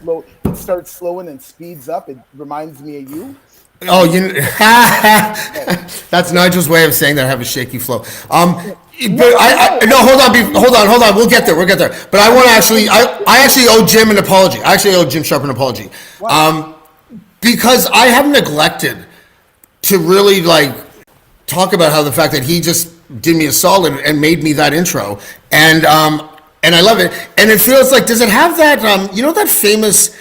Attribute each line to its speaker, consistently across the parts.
Speaker 1: slow and then speeds up. It reminds me of you.
Speaker 2: Oh, that's Nigel's way of saying that I have a shaky flow. But no, hold on. We'll get there. But I want to I actually owe Jim an apology. I actually owe Jim Sharp an apology. Because I have neglected to really like talk about how the fact that he just did me a solid and made me that intro, and I love it. And it feels like, does it have that that famous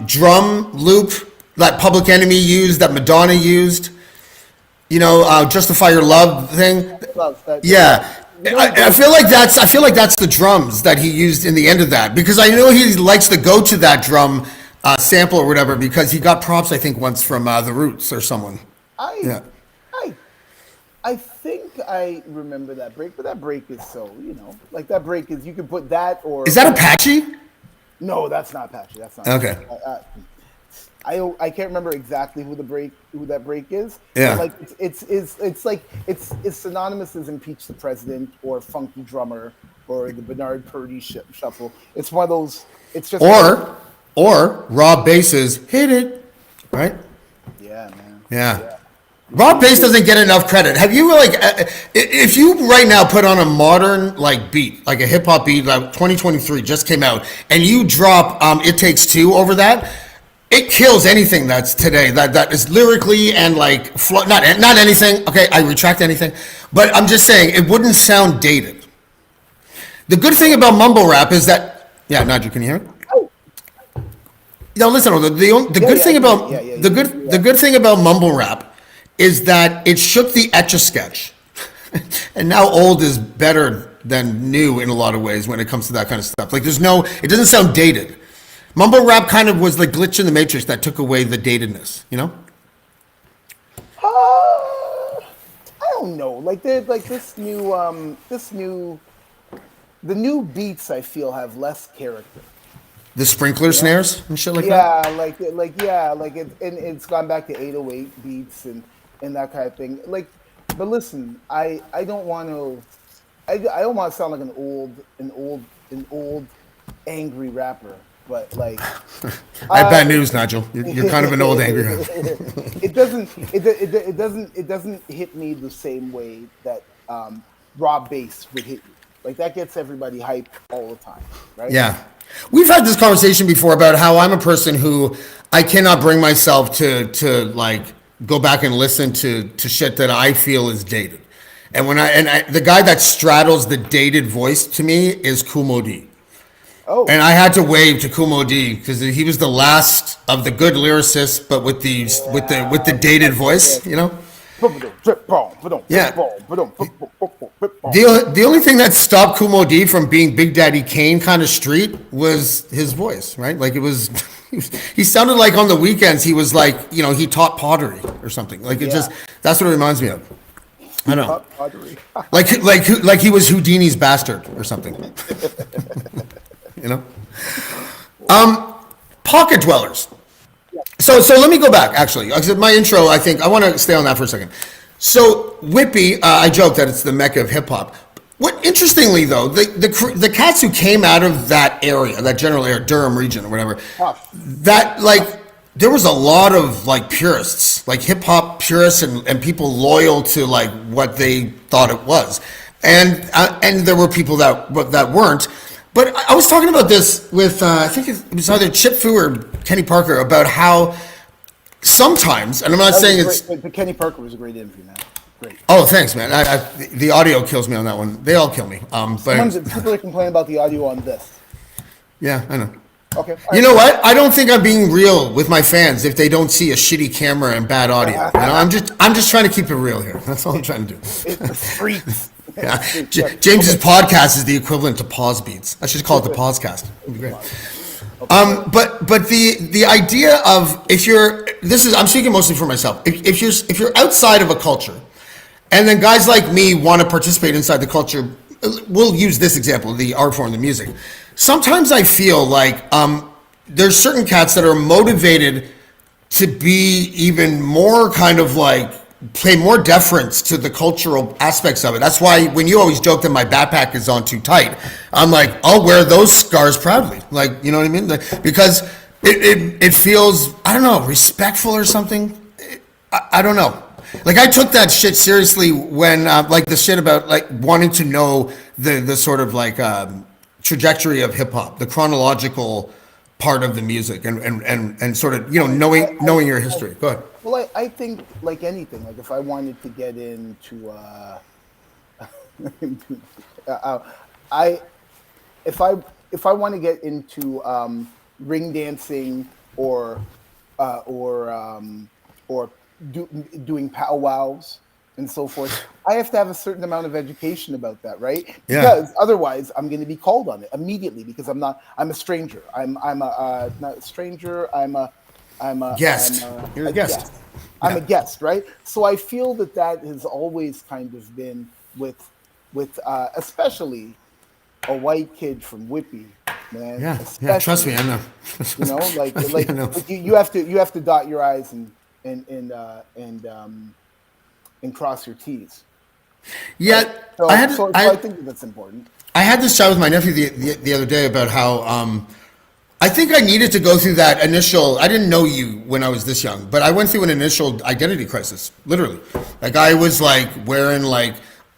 Speaker 2: drum loop that Public Enemy used, that Madonna used, Justify Your Love thing? Yeah. I feel like that's the drums that he used in the end of that, because I know he likes to go to that drum sample or whatever, because he got props, I think, once from The Roots or someone.
Speaker 1: I think I remember that break, but that break is so, like that break is, you can put that or...
Speaker 2: Is that Apache?
Speaker 1: No, that's not Apache. That's not
Speaker 2: okay.
Speaker 1: I can't remember exactly who that break is.
Speaker 2: Yeah.
Speaker 1: Like it's synonymous as Impeach the President or Funky Drummer or the Bernard Purdie Shuffle. It's one of those. It's just
Speaker 2: or Rob Bass's Hit It, right?
Speaker 1: Yeah, man.
Speaker 2: Yeah. Rob Bass doesn't get enough credit. Have you if you right now put on a modern beat, like a hip hop beat, like 2023 just came out, and you drop It Takes Two over that, it kills anything that's today. That is lyrically and not anything. Okay, I retract anything, but I'm just saying it wouldn't sound dated. The good thing about mumble rap is that Nigel, can you hear me? No, listen. The good thing about mumble rap is that it shook the Etch-a-Sketch. And now old is better than new in a lot of ways when it comes to that kind of stuff. Like it doesn't sound dated. Mumble rap kind of was the glitch in the matrix that took away the datedness,
Speaker 1: I don't know. The new beats I feel have less character.
Speaker 2: The sprinkler snares and shit like that?
Speaker 1: It's gone back to 808 beats and that kind of thing. But listen, I don't want to sound like an old angry rapper, but
Speaker 2: I have bad news, Nigel. You're kind of an old angry rapper.
Speaker 1: It doesn't hit me the same way that Rob Bass would hit you. Like that gets everybody hyped all the time, right?
Speaker 2: Yeah. We've had this conversation before about how I'm a person who I cannot bring myself to go back and listen to shit that I feel is dated. And the guy that straddles the dated voice to me is Kumo D.
Speaker 1: Oh.
Speaker 2: And I had to wave to Kumo D because he was the last of the good lyricists, but with the dated voice,
Speaker 1: Yeah.
Speaker 2: The only thing that stopped Kumo D from being Big Daddy Kane kind of street was his voice, right? Like it was, he sounded like on the weekends he was like, he taught pottery or something. Like that's what it reminds me of. I know.
Speaker 1: Pottery.
Speaker 2: like he was Houdini's bastard or something. Pocket dwellers. So let me go back, actually. My intro, I think, I want to stay on that for a second. So Whippy, I joke that it's the mecca of hip-hop. Interestingly, though, the cats who came out of that area, that general area, Durham region or whatever, there was a lot of, purists, hip-hop purists and people loyal to, what they thought it was. And there were people that weren't. But I was talking about this with, I think it was either Chip Fu or Kenny Parker, about how sometimes, and I'm not saying it's...
Speaker 1: But Kenny Parker was a great interview, man. Great.
Speaker 2: Oh, thanks, man. The audio kills me on that one. They all kill me.
Speaker 1: Sometimes people are complaining about the audio on this.
Speaker 2: Yeah, I know.
Speaker 1: Okay.
Speaker 2: You know what? I don't think I'm being real with my fans if they don't see a shitty camera and bad audio. I'm just trying to keep it real here. That's all I'm trying to do.
Speaker 1: It's the streets.
Speaker 2: Yeah. James's podcast is the equivalent to pause beats. I should call it the pausecast. It'd be great. But the idea of I'm speaking mostly for myself. If you're outside of a culture, and then guys like me want to participate inside the culture, we'll use this example, the art form, the music. Sometimes I feel like there's certain cats that are motivated to be even more kind of pay more deference to the cultural aspects of it. That's why when you always joke that my backpack is on too tight, I'm like, I'll wear those scars proudly. Like, you know what I mean? Like, because it feels, I don't know, respectful or something. I don't know. Like, I took that shit seriously when, like, the shit about, like, wanting to know the sort of, like, trajectory of hip hop, the chronological part of the music, and sort of, you know, knowing your history. Go ahead.
Speaker 1: Well, I think like anything, like if I wanted to get into, into I if I want to get into ring dancing or doing powwows and so forth, I have to have a certain amount of education about that, right?
Speaker 2: Yeah.
Speaker 1: Because otherwise, I'm going to be called on it immediately because I'm a stranger. I'm a not a stranger. I'm a
Speaker 2: Guest. You're a guest.
Speaker 1: I'm a guest, right? So I feel that has always kind of been with especially a white kid from Whippy, man.
Speaker 2: Yeah.
Speaker 1: Especially,
Speaker 2: Yeah. Trust me, I know.
Speaker 1: you know,
Speaker 2: I know.
Speaker 1: like you have to dot your I's and cross your T's.
Speaker 2: Yeah.
Speaker 1: Right? So,
Speaker 2: I had.
Speaker 1: so I think that's important.
Speaker 2: I had this chat with my nephew the other day about how I think I needed to go through that initial. I didn't know you when I was this young, but I went through an initial identity crisis, literally. Like I was like wearing like,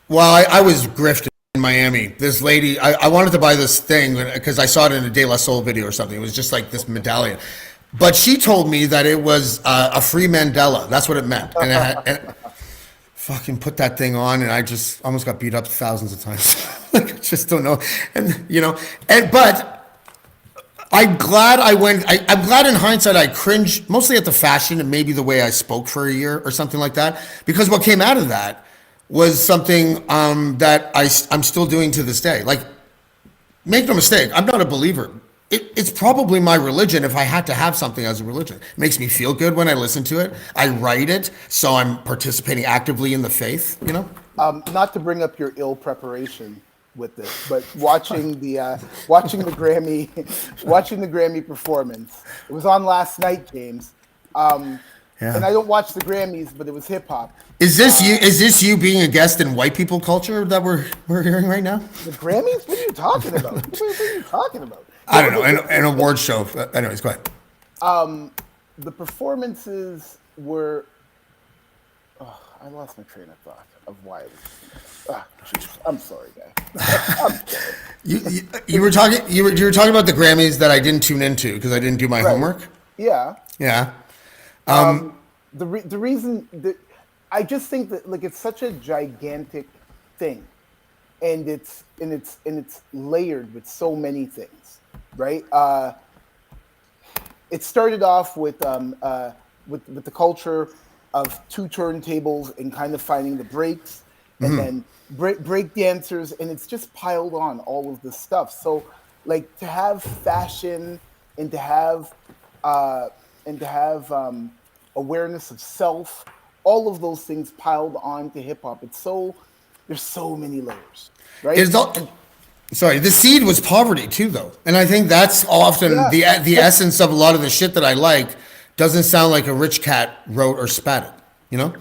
Speaker 2: well, I was grifting in Miami. This lady, I wanted to buy this thing because I saw it in a De La Soul video or something. It was just like this medallion. But she told me that it was a free Mandela. That's what it meant. And fucking put that thing on, and I just almost got beat up thousands of times. Like, I just don't know. And, you know, but I'm glad I went. I'm glad in hindsight I cringed mostly at the fashion and maybe the way I spoke for a year or something like that. Because what came out of that was something that I'm still doing to this day. Like, make no mistake, I'm not a believer. It's probably my religion if I had to have something as a religion. It makes me feel good when I listen to it. I write it, so I'm participating actively in the faith, you know?
Speaker 1: Not to bring up your ill preparation with this, but watching the Grammy performance. It was on last night, James. And I don't watch the Grammys, but it was hip hop.
Speaker 2: Is this you being a guest in white people culture that we're hearing right now?
Speaker 1: The Grammys? What are you talking about? What are you talking about?
Speaker 2: I don't know. An award show. Anyways, go ahead.
Speaker 1: The performances were. Oh, I lost my train of thought of why it was. I'm sorry, guy.
Speaker 2: You were talking about the Grammys that I didn't tune into because I didn't do my homework.
Speaker 1: Yeah.
Speaker 2: Yeah.
Speaker 1: The reason that I just think that like it's such a gigantic thing, and it's layered with so many things. Right. It started off with the culture of two turntables and kind of finding the breaks, and then break dancers, and it's just piled on all of this stuff. So, like to have fashion and to have awareness of self, all of those things piled on to hip hop. There's so many layers, right?
Speaker 2: Sorry, the seed was poverty too, though, and I think that's often the essence of a lot of the shit that I like. Doesn't sound like a rich cat wrote or spat it, you know?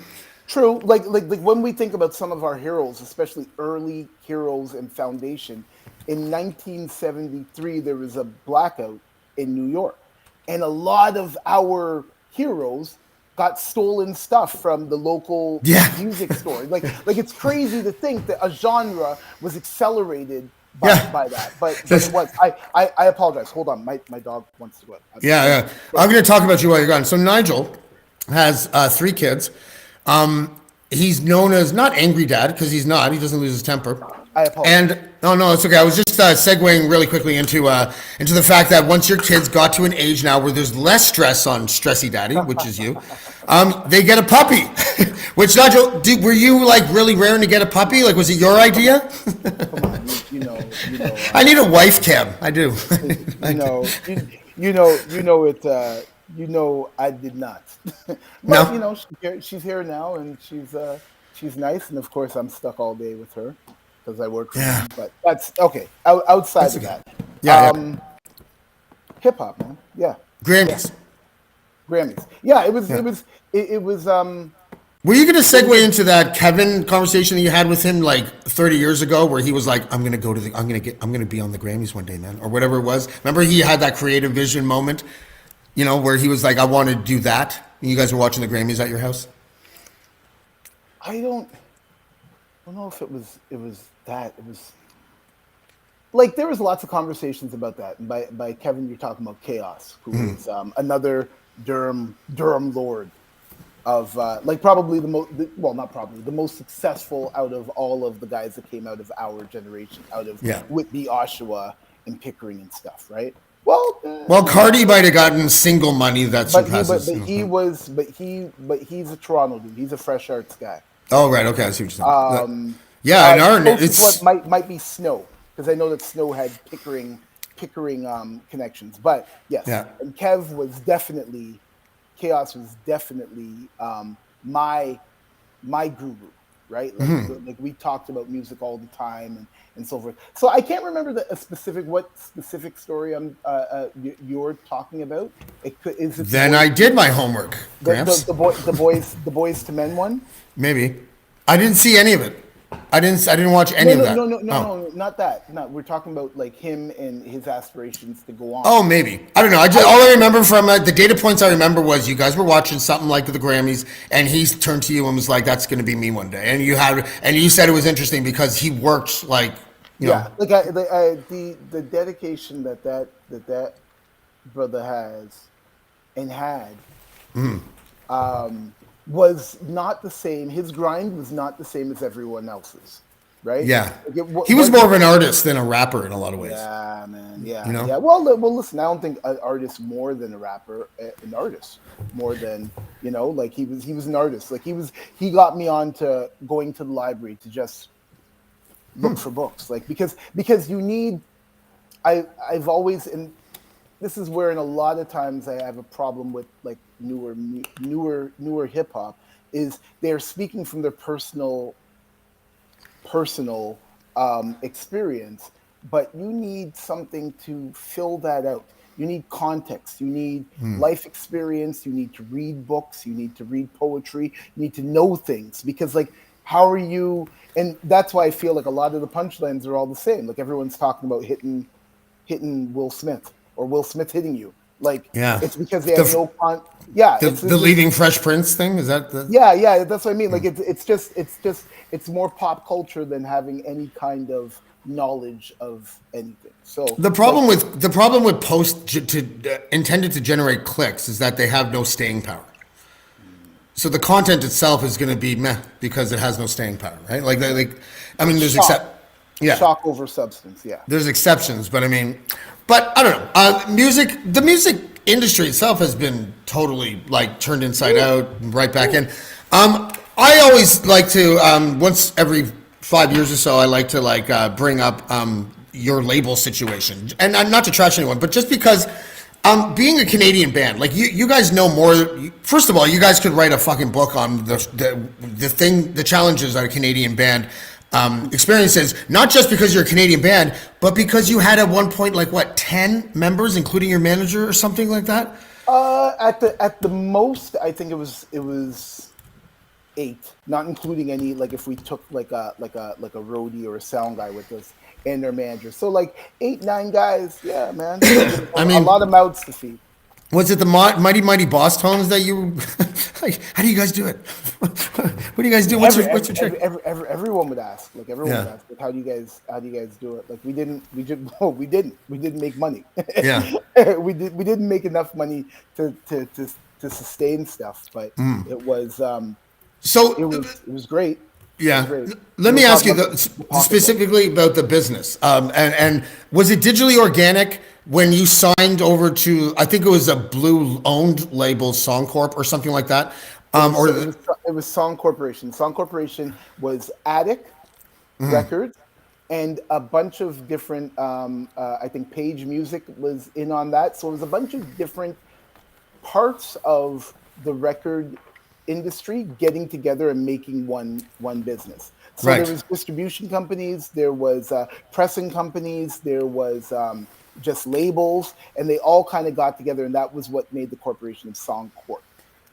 Speaker 1: True. Like when we think about some of our heroes, especially early heroes and foundation, in 1973 there was a blackout in New York, and a lot of our heroes got stolen stuff from the local music store. Like it's crazy to think that a genre was accelerated by that. But it was. I apologize. Hold on. My dog wants to go.
Speaker 2: Yeah. I'm going to talk about you while you're gone. So Nigel has 3 kids. He's known as not angry dad because he's not. He doesn't lose his temper.
Speaker 1: I apologize.
Speaker 2: And no, it's okay. I was just segueing really quickly into the fact that once your kids got to an age now where there's less stress on stressy daddy, which is you, they get a puppy. Which Nigel, were you like really raring to get a puppy? Like, was it your idea?
Speaker 1: Come on, you know.
Speaker 2: I need a wife cam. I do.
Speaker 1: You know, I did not. But,
Speaker 2: No.
Speaker 1: you know, she's here now, and she's nice, and of course I'm stuck all day with her because I work.
Speaker 2: Yeah.
Speaker 1: But that's okay. Outside of that, hip hop, man. Yeah.
Speaker 2: Grammys.
Speaker 1: Grammys. Yeah, it was.
Speaker 2: Were you going to segue into that Kevin conversation that you had with him like 30 years ago, where he was like, I'm going to go to the, I'm going to be on the Grammys one day, man, or whatever it was. Remember he had that creative vision moment, where he was like, I want to do that. And you guys were watching the Grammys at your house.
Speaker 1: I don't know if it was that. It was like there was lots of conversations about that. And by Kevin, you're talking about Chaos, who is another Durham Lord of like probably not probably the most successful out of all of the guys that came out of our generation, out of Whitby, Oshawa, and Pickering and stuff, right? Well,
Speaker 2: Cardi might have gotten single money that surpasses.
Speaker 1: But he's a Toronto dude. He's a fresh arts guy.
Speaker 2: Oh right, okay, I see what you're saying. It's
Speaker 1: might be Snow, because I know that Snow had Pickering connections. But yes, and Kev was definitely. Chaos was definitely my guru, right? Like we talked about music all the time and so forth. So I can't remember what specific story you're talking about.
Speaker 2: I did my homework.
Speaker 1: The Boys to Men one.
Speaker 2: Maybe I didn't see any of it. I didn't watch any of that.
Speaker 1: No, not that. No, we're talking about like him and his aspirations to go on.
Speaker 2: Oh, maybe. I don't know. All I remember from the data points I remember was you guys were watching something like the Grammys, and he turned to you and was like, "That's going to be me one day." And you said it was interesting because he worked like,
Speaker 1: the dedication that brother has and had. Was not the same. His grind was not the same as everyone else's, right?
Speaker 2: Yeah, he was more of an artist than a rapper in a lot of ways.
Speaker 1: Yeah, man. Yeah, yeah. Well, listen. I don't think an artist more than a rapper. An artist more than like he was an artist. Like he got me on to going to the library to just look for books. Like because you need. I've always and this is where in a lot of times I have a problem with like newer hip hop is they're speaking from their personal experience, but you need something to fill that out. You need context. You need life experience. You need to read books. You need to read poetry. You need to know things because like how are you? And that's why I feel like a lot of the punchlines are all the same. Like everyone's talking about hitting Will Smith. Or Will Smith hitting you, like it's because they have
Speaker 2: the leading Fresh Prince thing is that the
Speaker 1: that's what I mean. Like it's more pop culture than having any kind of knowledge of anything. So
Speaker 2: the problem with posts intended to generate clicks is that they have no staying power. So the content itself is going to be meh because it has no staying power, right? There's
Speaker 1: shock over substance. Yeah,
Speaker 2: there's exceptions, but I don't know. The music industry itself has been totally like turned inside out, right back in. I always like to once every 5 years or so, I like to bring up your label situation, and not to trash anyone, but just because being a Canadian band, like you guys know more. First of all, you guys could write a fucking book on the challenges that a Canadian band. Experiences, not just because you're a Canadian band, but because you had at one point 10 members, including your manager or something like that.
Speaker 1: At the most, I think it was 8, not including any if we took like a roadie or a sound guy with us and their manager. So 8, 9 guys, yeah, man. A lot of mouths to feed.
Speaker 2: Was it the Mighty Boss Tones that you how do you guys do it? What do you guys do? What's your trick?
Speaker 1: Everyone would ask. Everyone would ask. How do you guys do it? We didn't make money.
Speaker 2: Yeah.
Speaker 1: we didn't make enough money to sustain stuff, but it was it was great.
Speaker 2: Yeah. Let me ask you specifically about the business. And was it digitally organic when you signed over to, I think it was a Blue-owned label, Songcorp or something like that?
Speaker 1: It was Song Corporation. Song Corporation was Attic Records and a bunch of different, I think Page Music was in on that. So it was a bunch of different parts of the record industry getting together and making one business. So there was distribution companies, there was pressing companies, there was just labels, and they all kind of got together, and that was what made the corporation of Songcorp.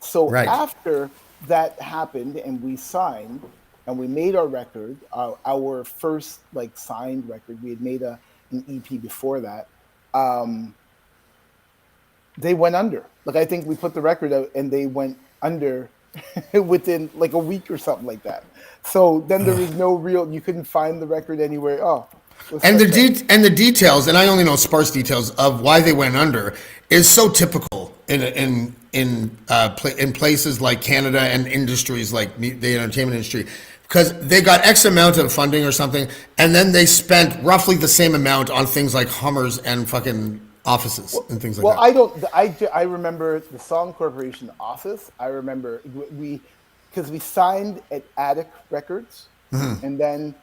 Speaker 1: So after that happened and we signed and we made our record, our first like signed record, we had made an EP before that. Um, they went under. Like I think we put the record out and they went under within like a week or something like that. So then there was no real. You couldn't find the record anywhere. Oh, let's
Speaker 2: And
Speaker 1: start that.
Speaker 2: the details, and I only know sparse details of why they went under, is so typical in places like Canada and industries like the entertainment industry, because they got X amount of funding or something, and then they spent roughly the same amount on things like Hummers and fucking offices and things like
Speaker 1: Well,
Speaker 2: that.
Speaker 1: I remember the Song Corporation office. I remember because we signed at Attic Records, and then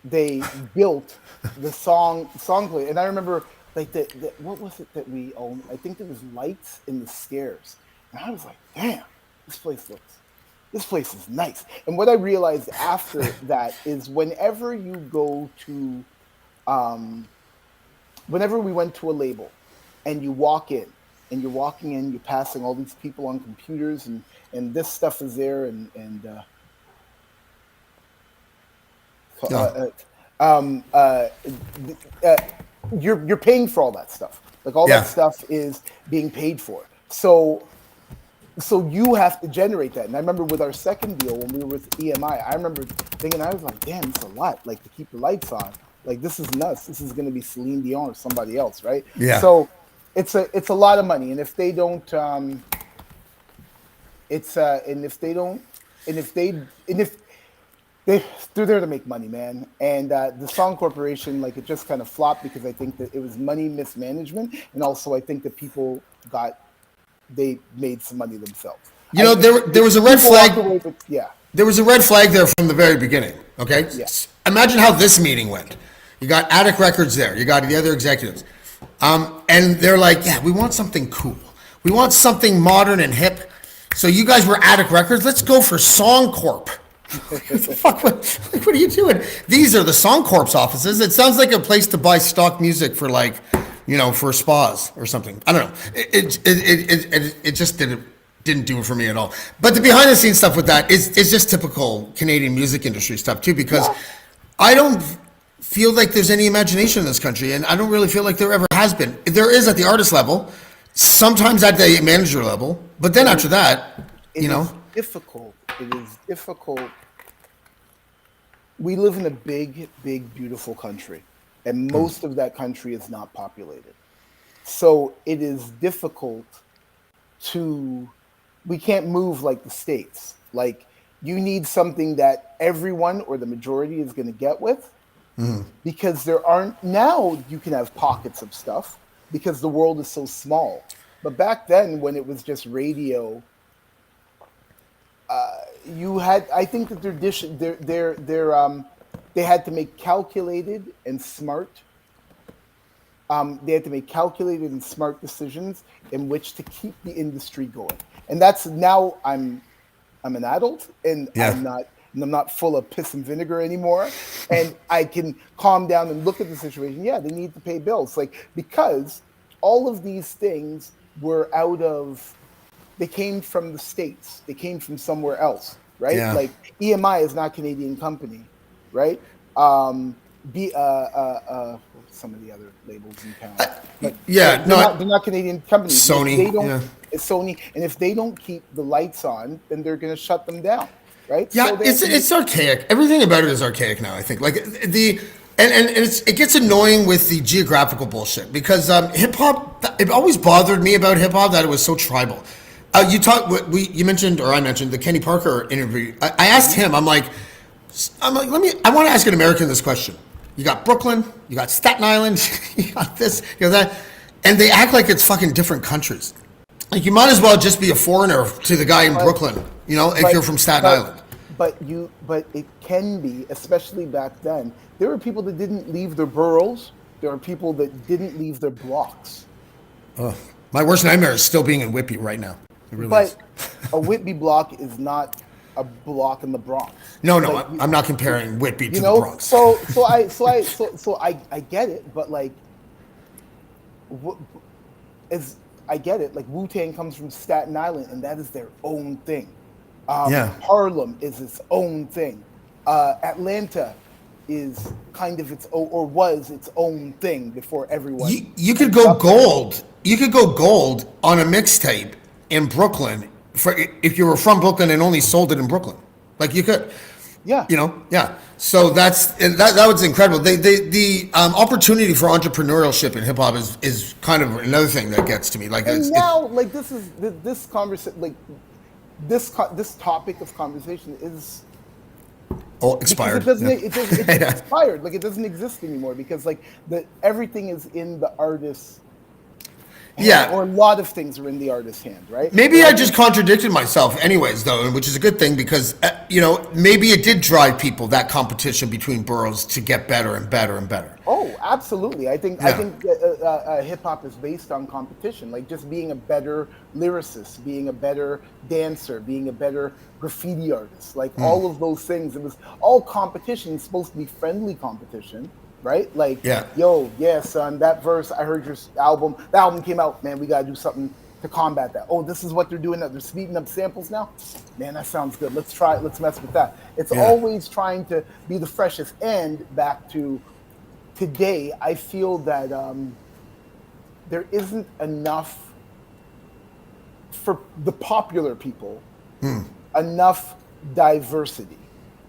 Speaker 1: they built the song play. And I remember like the what was it that we owned? I think it was Lights in the Stairs, and I was like, damn, this place is nice. And what I realized after that is um, whenever we went to a label and you walk in and you're walking in, you're passing all these people on computers and this stuff is there
Speaker 2: Yeah.
Speaker 1: uh, um, uh, uh, you're paying for all that stuff. Like all
Speaker 2: Yeah.
Speaker 1: that stuff is being paid for. So you have to generate that. And I remember with our second deal when we were with EMI, I remember thinking, I was like, damn, it's a lot. Like to keep the lights on. Like this is nuts. This is going to be Celine Dion or somebody else, right?
Speaker 2: Yeah.
Speaker 1: So it's a lot of money. And if they don't, and if they don't, and if they're there to make money, man. And the Song Corporation, like it just kind of flopped because I think that it was money mismanagement, and also I think that they made some money themselves.
Speaker 2: You know, there was a red
Speaker 1: People walked
Speaker 2: flag.
Speaker 1: away with- yeah,
Speaker 2: There was a red flag there from the very beginning. Okay.
Speaker 1: yeah.
Speaker 2: Imagine how this meeting went. You got Attic Records there. You got the other executives, and they're like, "Yeah, we want something cool. We want something modern and hip." So you guys were Attic Records. Let's go for Song Corp. What the fuck? What are you doing? These are the Song Corp's offices. It sounds like a place to buy stock music for like, for spas or something. I don't know. It just didn't do it for me at all. But the behind the scenes stuff with that is just typical Canadian music industry stuff too, because I don't feel like there's any imagination in this country, and I don't really feel like there ever has been. There is at the artist level, sometimes at the manager level, but then after that,
Speaker 1: It is difficult. It is difficult. We live in a big, big, beautiful country, and most of that country is not populated. So it is difficult to. We can't move like the States. Like you need something that everyone or the majority is going to get with, because there aren't now. You can have pockets of stuff because the world is so small. But back then, when it was just radio, you had. I think that they had to make calculated and smart. They had to make calculated and smart decisions in which to keep the industry going. And that's now I'm an adult and
Speaker 2: Yeah.
Speaker 1: I'm not full of piss and vinegar anymore. And I can calm down and look at the situation. Yeah, they need to pay bills. Like because all of these things were they came from the States. They came from somewhere else, right?
Speaker 2: Yeah.
Speaker 1: Like EMI is not a Canadian company, right? Some of the other labels in town. But
Speaker 2: yeah, no,
Speaker 1: they're not Canadian companies.
Speaker 2: Sony,
Speaker 1: If they don't,
Speaker 2: yeah.
Speaker 1: It's Sony, and if they don't keep the lights on, then they're going to shut them down, right?
Speaker 2: Yeah,
Speaker 1: So they
Speaker 2: it's archaic. Everything about it is archaic now. I think like it gets annoying with the geographical bullshit because hip hop. It always bothered me about hip hop that it was so tribal. You mentioned or I mentioned the Kenny Parker interview. I asked him. I'm like, I want to ask an American this question. You got Brooklyn, you got Staten Island, you got this, you got that, and they act like it's fucking different countries. Like you might as well just be a foreigner to the guy in Brooklyn, if you're from Staten Island.
Speaker 1: But it can be, especially back then. There were people that didn't leave their boroughs. There are people that didn't leave their blocks.
Speaker 2: My worst nightmare is still being in Whitby right now. It really is.
Speaker 1: But a Whitby block is not a block in the Bronx.
Speaker 2: No,
Speaker 1: Like,
Speaker 2: I'm not comparing Whitby to
Speaker 1: you
Speaker 2: the
Speaker 1: know,
Speaker 2: Bronx.
Speaker 1: so I get it, but like, I get it. Like Wu-Tang comes from Staten Island, and that is their own thing.
Speaker 2: Yeah.
Speaker 1: Harlem is its own thing. Atlanta is kind of its own, or was its own thing before everyone
Speaker 2: You could
Speaker 1: ended
Speaker 2: go
Speaker 1: up there.
Speaker 2: gold. You could go gold on a mixtape in Brooklyn for if you were from Brooklyn and only sold it in Brooklyn. Like you could,
Speaker 1: Yeah.
Speaker 2: yeah. So that was incredible. The opportunity for entrepreneurship in hip hop is kind of another thing that gets to me. Like
Speaker 1: And
Speaker 2: it's
Speaker 1: now, like this conversation, like this topic of conversation is
Speaker 2: all
Speaker 1: because
Speaker 2: expired.
Speaker 1: it's
Speaker 2: Yeah.
Speaker 1: expired. Like it doesn't exist anymore because like the everything is in the artist's hand,
Speaker 2: Yeah.
Speaker 1: or a lot of things are in the artist's hand, right?
Speaker 2: Maybe
Speaker 1: But
Speaker 2: I
Speaker 1: I
Speaker 2: just
Speaker 1: think
Speaker 2: contradicted myself, anyways, though, which is a good thing because maybe it did drive people that competition between boroughs to get better and better and better.
Speaker 1: oh, absolutely. I
Speaker 2: Yeah.
Speaker 1: think hip hop is based on competition, like just being a better lyricist, being a better dancer, being a better graffiti artist, like all of those things. It was all competition, it's supposed to be friendly competition, right? Like,
Speaker 2: Yeah.
Speaker 1: yo, yeah, son, that verse, I heard your album, the album came out, man, we gotta do something to combat that. Oh, this is what they're doing now. They're speeding up samples now. Man, that sounds good. Let's try it. Let's mess with that. It's
Speaker 2: Yeah.
Speaker 1: always trying to be the freshest. And back to today, I feel that there isn't enough for the popular people, enough diversity.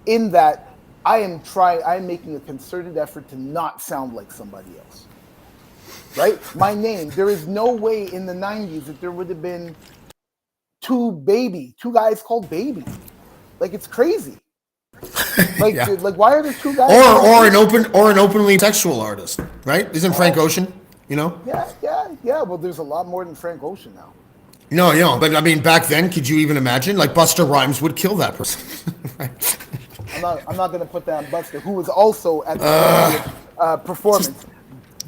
Speaker 1: In that, I'm making a concerted effort to not sound like somebody else. Right? My name. There is no way in the '90s that there would have been two guys called Baby. Like it's crazy. Like,
Speaker 2: Yeah.
Speaker 1: like why are there two guys?
Speaker 2: Or an openly sexual artist, right? Isn't Frank Ocean? You know?
Speaker 1: Yeah. Well, there's a lot more than Frank Ocean now.
Speaker 2: No, but I mean, back then, could you even imagine? Like Busta Rhymes would kill that person. Right?
Speaker 1: I'm not gonna put that on Buster, who was also at the performance.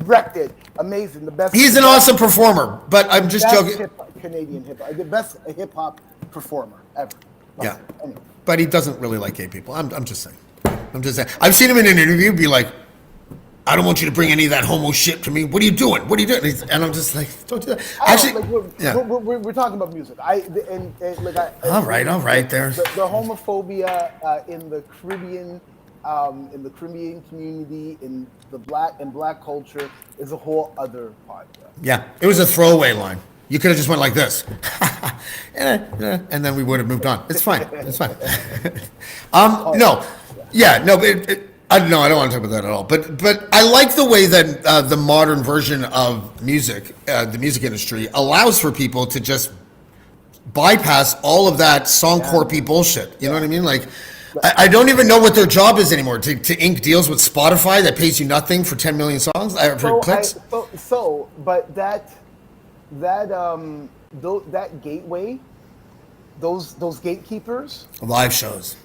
Speaker 1: Wrecked it. Amazing. The best.
Speaker 2: He's an awesome performer, but I'm just joking.
Speaker 1: Canadian hip hop. The best hip hop performer ever.
Speaker 2: Yeah.
Speaker 1: Anyway.
Speaker 2: But he doesn't really like gay people. I'm just saying. I've seen him in an interview be like, I don't want you to bring any of that homo shit to me. What are you doing? And I'm just like, don't do that. Actually,
Speaker 1: we're talking about music.
Speaker 2: All right, there.
Speaker 1: The homophobia in the Caribbean community, in the black culture, is a whole other podcast.
Speaker 2: Yeah, it was a throwaway line. You could have just went like this, and then we would have moved on. It's fine. It's fine. No, yeah, no, I don't want to talk about that at all. But I like the way that the modern version of music, the music industry, allows for people to just bypass all of that songcorpy bullshit. You know what I mean? Like, I don't even know what their job is anymore. To ink deals with Spotify that pays you nothing for 10 million songs for clicks.
Speaker 1: But that gateway, those gatekeepers
Speaker 2: Live shows.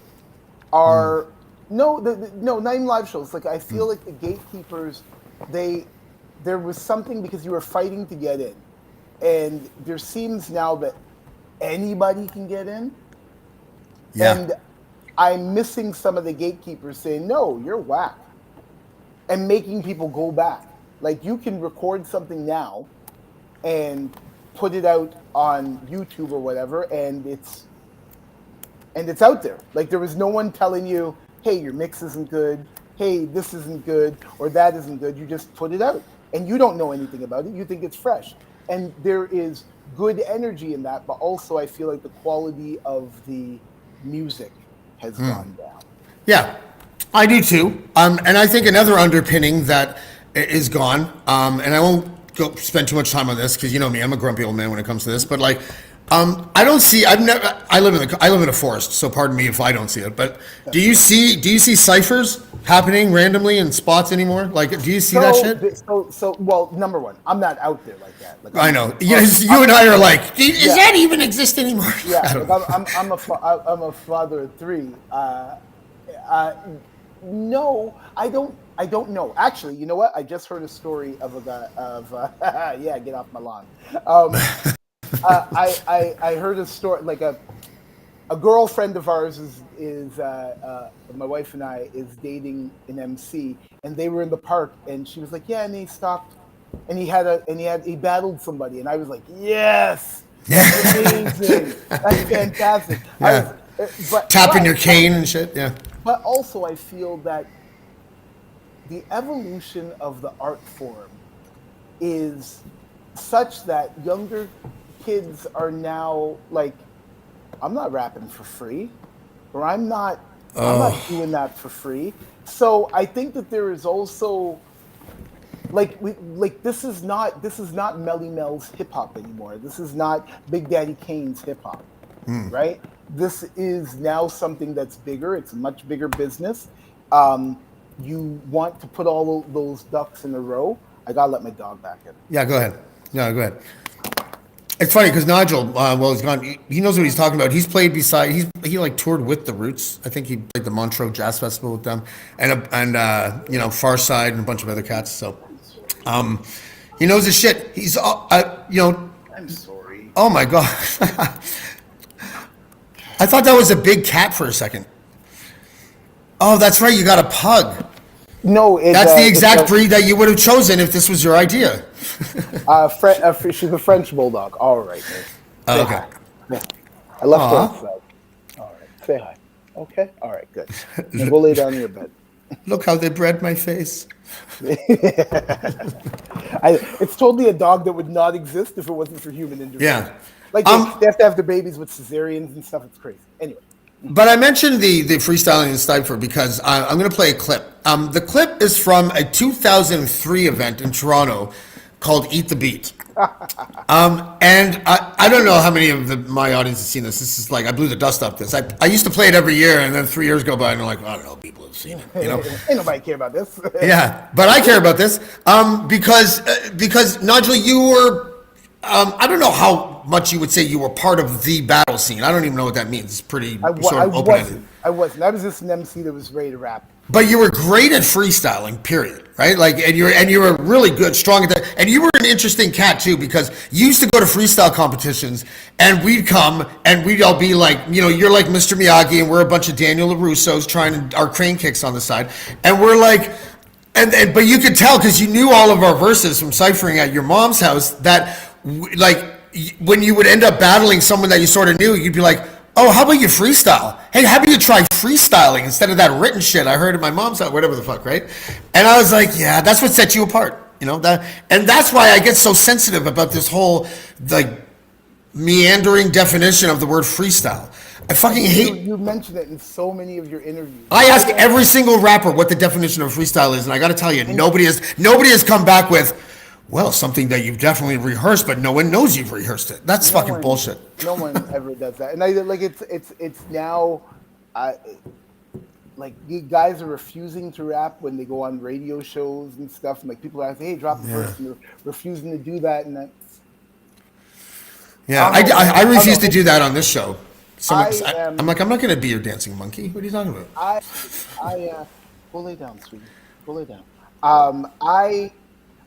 Speaker 1: are no, not even live shows. Like I feel like the gatekeepers, there was something because you were fighting to get in, and there seems now that anybody can get in.
Speaker 2: Yeah.
Speaker 1: And I'm missing some of the gatekeepers saying, no, you're whack, and making people go back. Like you can record something now and put it out on YouTube or whatever, and it's out there. Like there was no one telling you, hey, your mix isn't good, hey, this isn't good, or that isn't good. You just put it out, and you don't know anything about it. You think it's fresh. And there is good energy in that, but also I feel like the quality of the music has gone down.
Speaker 2: Yeah, I do too. And I think another underpinning that is gone, and I won't spend too much time on this because you know me, I'm a grumpy old man when it comes to this. But like, I don't see. I live in a forest, so pardon me if I don't see it. But do you see ciphers happening randomly in spots anymore? Like, do you see that shit?
Speaker 1: Well, number one, I'm not out there like that. Like,
Speaker 2: I know. Yes, you and I are like, does that even exist anymore?
Speaker 1: Yeah, like I'm a father of three. No, I don't know. Actually, you know what? I just heard a story of a guy yeah, get off my lawn. I heard a story like a girlfriend of ours is my wife and I is dating an MC, and they were in the park, and she was like, yeah, and he stopped, and he battled somebody, and I was like, yes, that's amazing, that's fantastic.
Speaker 2: Yeah. tapping your cane and shit. Yeah.
Speaker 1: But also, I feel that the evolution of the art form is such that younger kids are now like, I'm not rapping for free, or I'm not doing that for free. So I think that there is also this is not Melly Mel's hip hop anymore. This is not Big Daddy Kane's hip hop, right? This is now something that's bigger. It's a much bigger business. You want to put all those ducks in a row. I gotta let my dog back in.
Speaker 2: Yeah, go ahead. No, go ahead. It's funny because Nigel, well, he's gone. He knows what he's talking about. He's played beside. He like toured with the Roots. I think he played the Montreux Jazz Festival with them, and you know, Far Side and a bunch of other cats. So, he knows his shit. He's you know.
Speaker 1: I'm sorry.
Speaker 2: Oh my god. I thought that was a big cat for a second. Oh, that's right. You got a pug.
Speaker 1: No,
Speaker 2: that's the exact breed that you would have chosen if this was your idea.
Speaker 1: She's a French bulldog. All right.
Speaker 2: Oh, okay.
Speaker 1: Yeah. I left her outside. All right. Say hi. Okay. All right. Good. Now go lay down in your bed.
Speaker 2: Look how they bred my face.
Speaker 1: It's totally a dog that would not exist if it wasn't for human intervention.
Speaker 2: Yeah.
Speaker 1: Like they have to have their babies with cesareans and stuff. It's crazy. Anyway.
Speaker 2: But I mentioned the freestyling in Stiper because I'm going to play a clip. The clip is from a 2003 event in Toronto called Eat the Beat. And I don't know how many of my audience has seen this. This is like, I blew the dust off this. I used to play it every year, and then 3 years go by, and I'm like, I don't know, people have seen it. You know?
Speaker 1: Ain't nobody care about this.
Speaker 2: Yeah, but I care about this because Nigel, you were, I don't know how much you would say you were part of the battle scene. I don't even know what that means. It's pretty sort of open-ended.
Speaker 1: I wasn't. I was just an MC that was ready to rap.
Speaker 2: But you were great at freestyling, period, right? Like, and you were really good, strong at that. And you were an interesting cat too, because you used to go to freestyle competitions, and we'd come, and we'd all be like, you know, you're like Mr. Miyagi, and we're a bunch of Daniel LaRusso's trying our crane kicks on the side, and we're like, but you could tell because you knew all of our verses from ciphering at your mom's house that, like, when you would end up battling someone that you sort of knew, you'd be like, oh, how about you freestyle? Hey, how about you try freestyling instead of that written shit I heard at my mom's house, whatever the fuck, right? And I was like, yeah, that's what sets you apart, you know? And that's why I get so sensitive about this whole, like, meandering definition of the word freestyle. I fucking hate...
Speaker 1: You mentioned it in so many of your interviews.
Speaker 2: I ask every single rapper what the definition of freestyle is, and I got to tell you, nobody has come back with, well, something that you've definitely rehearsed, but no one knows you've rehearsed it. That's fucking bullshit.
Speaker 1: No one ever does that, and it's now, like, you guys are refusing to rap when they go on radio shows and stuff, and like people are like, hey, drop the verse, and they're refusing to do that, and that's.
Speaker 2: Yeah, I refuse to do that on this show. I'm like, I'm not going to be your dancing monkey. What are you talking about?
Speaker 1: Go lay down, sweetie. Go lay down.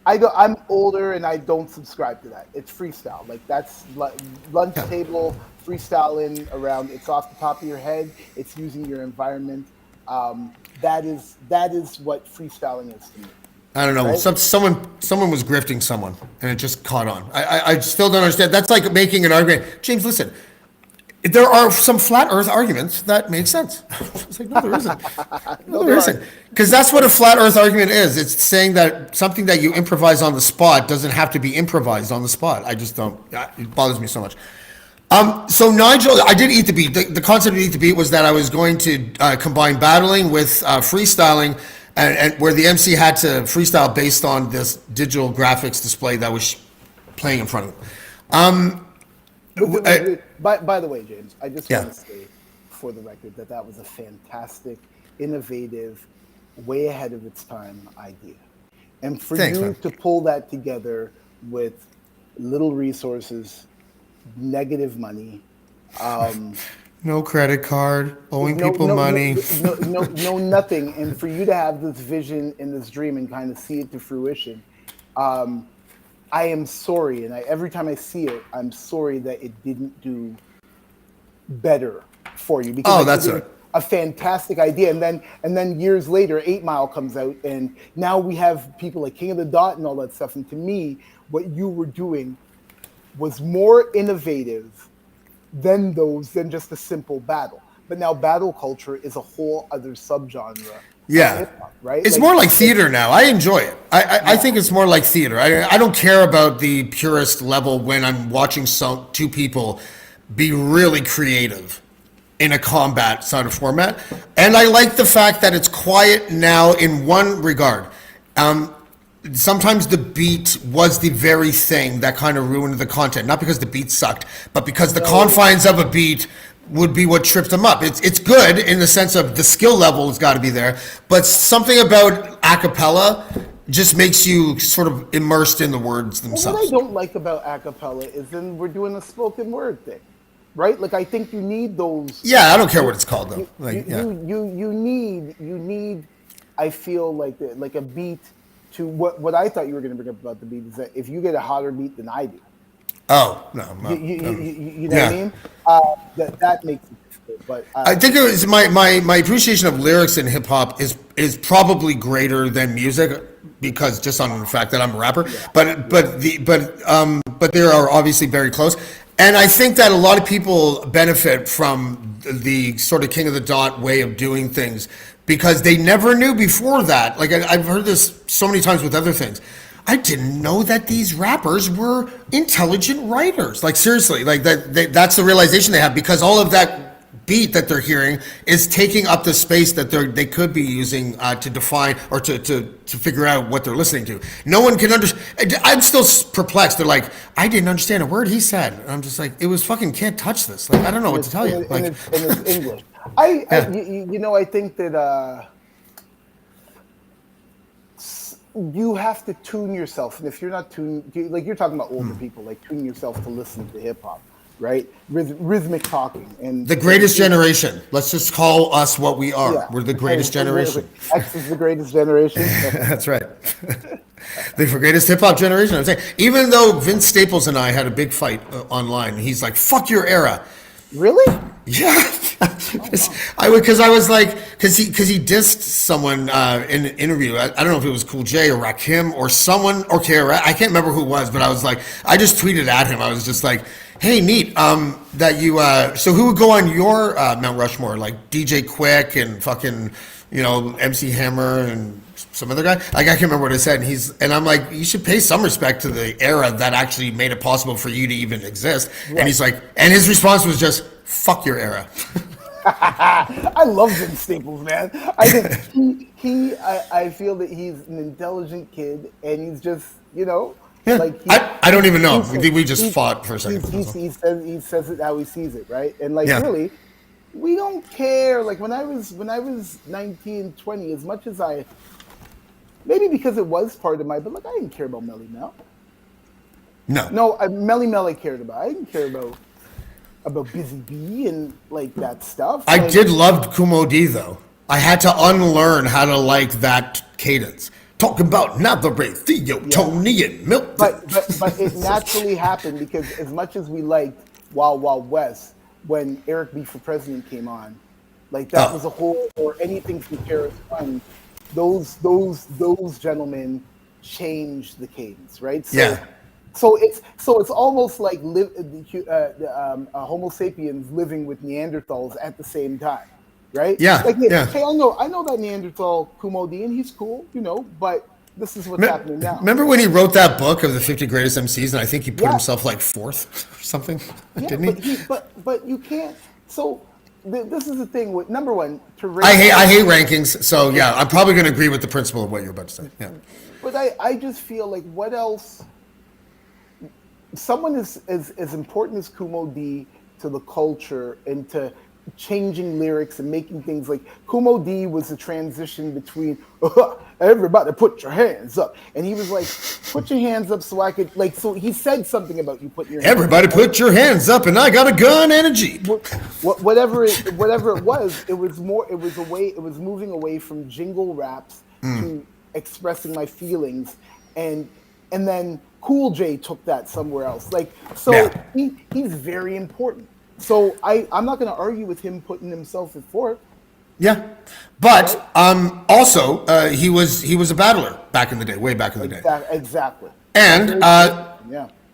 Speaker 1: I'm older and I don't subscribe to that. It's freestyle. Like, that's lunch table freestyling around. It's off the top of your head. It's using your environment. That is what freestyling is to me.
Speaker 2: I don't know. Right? Someone was grifting someone, and it just caught on. I still don't understand. That's like making an argument. James, listen. There are some flat Earth arguments that make sense. It's like, no, there isn't. No, there isn't. Because that's what a flat Earth argument is. It's saying that something that you improvise on the spot doesn't have to be improvised on the spot. I just don't. It bothers me so much. So Nigel, I did Eat the Beat. The concept of Eat the Beat was that I was going to combine battling with freestyling, and where the MC had to freestyle based on this digital graphics display that was playing in front of him.
Speaker 1: By the way, James, I just want to say, for the record, that was a fantastic, innovative, way ahead of its time idea. And for you to pull that together with little resources, negative money,
Speaker 2: no credit card, owing people money,
Speaker 1: no nothing, and for you to have this vision and this dream and kind of see it to fruition, I am sorry, and every time I see it, I'm sorry that it didn't do better for you. Because
Speaker 2: that's right.
Speaker 1: A fantastic idea, and then years later, 8 Mile comes out, and now we have people like King of the Dot and all that stuff. And to me, what you were doing was more innovative than just a simple battle. but now battle culture is a whole other subgenre.
Speaker 2: Yeah.
Speaker 1: Hip hop, right?
Speaker 2: It's more like theater now. I enjoy it. I think it's more like theater. I don't care about the purist level when I'm watching two people be really creative in a combat sort of format. And I like the fact that it's quiet now in one regard. Sometimes the beat was the very thing that kind of ruined the content. Not because the beat sucked, but because the confines of a beat would be what tripped them up. It's good in the sense of the skill level has got to be there, but something about a cappella just makes you sort of immersed in the words themselves.
Speaker 1: What I don't like about a cappella is then we're doing a spoken word thing, right? Like I think you need those.
Speaker 2: Yeah, I don't care what it's called though.
Speaker 1: You need. I feel like a beat to what I thought you were going to bring up about the beat is that if you get a hotter beat than I do.
Speaker 2: Oh no!
Speaker 1: You know what I mean? That makes it difficult. But
Speaker 2: I think it was my appreciation of lyrics in hip hop is probably greater than music because just on the fact that I'm a rapper. Yeah. But they are obviously very close, and I think that a lot of people benefit from the sort of king of the dot way of doing things because they never knew before that. Like I've heard this so many times with other things. I didn't know that these rappers were intelligent writers. Like seriously, like that's the realization they have because all of that beat that they're hearing is taking up the space that they could be using to define or to figure out what they're listening to. No one can understand. I'm still perplexed. They're like, I didn't understand a word he said. And I'm just like, it was fucking can't touch this. Like I don't know what to tell you. Like,
Speaker 1: and it's English. I think that. You have to tune yourself, and if you're not tuned, like you're talking about older people, like tune yourself to listen to hip hop, right? Rhythmic talking, and
Speaker 2: the greatest generation. Let's just call us what we are. Yeah. We're the greatest generation.
Speaker 1: X is the greatest generation.
Speaker 2: That's right. The greatest hip hop generation. I'm saying, even though Vince Staples and I had a big fight online, he's like, "Fuck your era."
Speaker 1: Really?
Speaker 2: Yeah, because I was like, because he dissed someone in an interview. I don't know if it was Cool J or Rakim or someone or KRS. I can't remember who it was, but I was like, I just tweeted at him. I was just like, hey, neat. That you. So who would go on your Mount Rushmore? Like DJ Quick and fucking, MC Hammer and some other guy. Like I can't remember what I said. And I'm like, you should pay some respect to the era that actually made it possible for you to even exist. Right. And he's like, and his response was just, fuck your era.
Speaker 1: I love Vince Staples, man. I think I feel that he's an intelligent kid, and he's just,
Speaker 2: Yeah. Like I don't even know. We just fought for a second.
Speaker 1: He says it how he sees it, right? And really, we don't care. Like when I was 19, 20, as much as maybe because it was part of but I didn't care about Melly Mel. No, Melly Mel I cared about. I didn't care about Busy Bee and like that stuff.
Speaker 2: I did love Kumo D though. I had to unlearn how to like that cadence. Talking about Navarre, Theo, Tony, and Milton.
Speaker 1: But it naturally happened because as much as we liked Wild Wild West, when Eric B. for President came on, like that was a whole, or anything from Kara's Fun, those gentlemen changed the cadence, right? So it's almost like Homo sapiens living with Neanderthals at the same time, right?
Speaker 2: Yeah.
Speaker 1: Hey, I know that Neanderthal Kumo D, and he's cool, but this is what's happening now.
Speaker 2: Remember when he wrote that book of the 50 greatest MCs, and I think he put himself like fourth or something, didn't he?
Speaker 1: But you can't. So this is the thing with number one to rate.
Speaker 2: I hate rankings, so yeah, I'm probably going to agree with the principle of what you're about to say. Yeah.
Speaker 1: But I just feel like what else. Someone as important as Kumo D to the culture and to changing lyrics and making things like Kumo D was the transition between everybody put your hands up, and he was like, put your hands up so I could so he said something about you put your hands
Speaker 2: everybody
Speaker 1: up.
Speaker 2: Put your hands up and I got a gun and a Jeep.
Speaker 1: Whatever it was, it was moving away from jingle raps to expressing my feelings, and then Cool J took that somewhere else. He's very important. So I'm not going to argue with him putting himself at fourth.
Speaker 2: Yeah, but also he was a battler back in the day, way back in the day.
Speaker 1: Exactly.
Speaker 2: And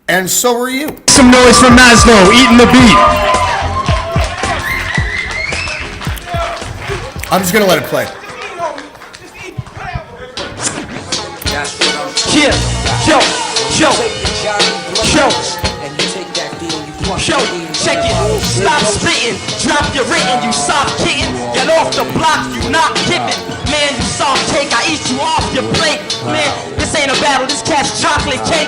Speaker 2: and so were you.
Speaker 3: Some noise from Maslow eating the beat.
Speaker 2: I'm just gonna let it play.
Speaker 3: Yeah, yo, check it. Stop spitting, drop your written, you soft kitten. Get off the block, you not giving. Man, you soft cake, I eat you off your plate. Man, this ain't a battle, this cat's chocolate cake.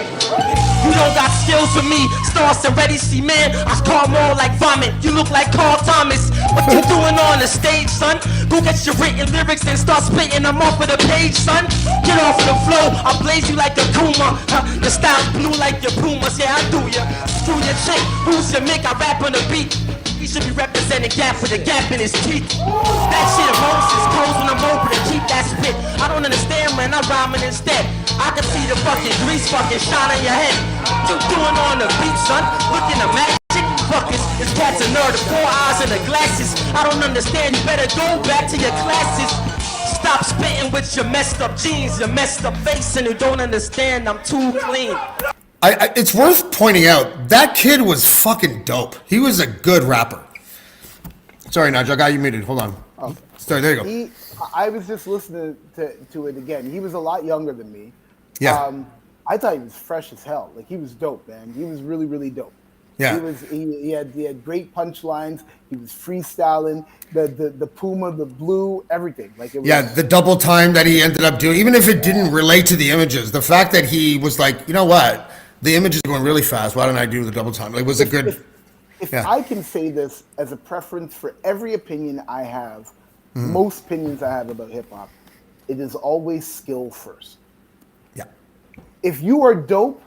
Speaker 3: You don't got skills for me, stars already see, man. I scar more like vomit, you look like Carl Thomas. What you doing on the stage, son? Go get your written lyrics and start spitting them off of the page, son. Get off of the flow, I'll blaze you like a Kuma. Your style's blue like your Pumas, yeah I do ya. Screw your chick, who's your mick, I rap on the beat. He should be representing Gap with a gap in his teeth. That shit Moses, codes when I'm over to keep that spit. I don't understand, man, I'm rhyming instead. I can see the fucking grease fucking shine on your head. You doing on the beat, son? Looking at magic fuckers. This cat's a nerd, the 4 eyes and the glasses. I don't understand, you better go back to your classes. Stop spitting with your messed up jeans, your messed up face, and you don't understand, I'm too clean.
Speaker 2: It's worth pointing out, that kid was fucking dope. He was a good rapper. Sorry, Nigel, I got you muted. Hold on.
Speaker 1: Okay.
Speaker 2: Sorry, there you go.
Speaker 1: I was just listening to it again. He was a lot younger than me.
Speaker 2: Yeah.
Speaker 1: I thought he was fresh as hell. Like, he was dope, man. He was really, really dope.
Speaker 2: Yeah.
Speaker 1: He had great punchlines. He was freestyling. The Puma, the blue, everything. Like, it was,
Speaker 2: Yeah, the double time that he ended up doing, even if it didn't relate to the images, the fact that he was like, you know what? The image is going really fast. Why don't I do the double time? It was a good.
Speaker 1: If
Speaker 2: Yeah.
Speaker 1: I can say this as a preference for every opinion I have, most opinions I have about hip hop, it is always skill first.
Speaker 2: Yeah.
Speaker 1: If you are dope,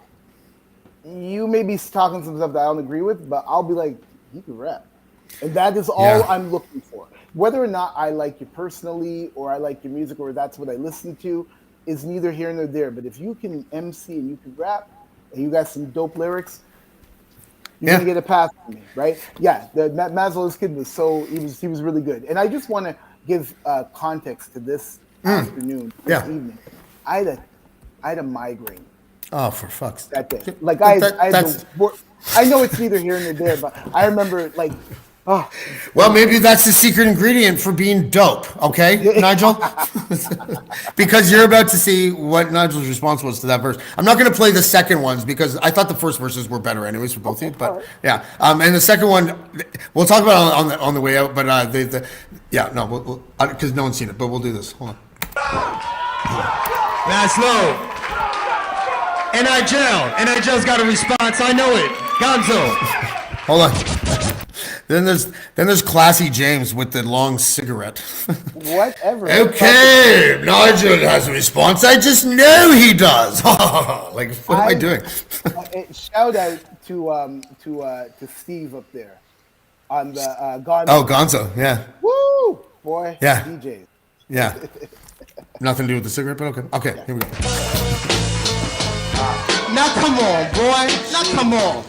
Speaker 1: you may be talking some stuff that I don't agree with, but I'll be like, you can rap. And that is all
Speaker 2: Yeah.
Speaker 1: I'm looking for. Whether or not I like you personally or I like your music or that's what I listen to is neither here nor there. But if you can MC and you can rap and you got some dope lyrics, you're
Speaker 2: Yeah.
Speaker 1: gonna get a pass from me, right? Yeah, the Maslow's kid was he was really good. And I just want to give context to this afternoon, this evening. I had a migraine
Speaker 2: Oh, for fuck's sake.
Speaker 1: that day. Like I know it's neither here nor there, but I remember like, oh,
Speaker 2: Well, maybe that's the secret ingredient for being dope, okay, Nigel? Because you're about to see what Nigel's response was to that verse. I'm not going to play the second ones because I thought the first verses were better anyways for both of you, but yeah. And the second one, we'll talk about it on the way out, but because no one's seen it, but we'll do this. Hold on.
Speaker 4: That's low. NIGEL's got a response. I know it. Gonzo.
Speaker 2: Hold on. Then there's Classy James with the long cigarette.
Speaker 1: whatever.
Speaker 2: Okay, Nigel has a response. I just know he does. Like, what am I doing?
Speaker 1: Shout out to Steve up there on the Gonzo.
Speaker 2: Oh, Gonzo, yeah.
Speaker 1: Woo, boy.
Speaker 2: Yeah.
Speaker 1: DJs.
Speaker 2: Yeah. Nothing to do with the cigarette, but okay. Okay, here we go.
Speaker 4: Now come on, boy. Now come on.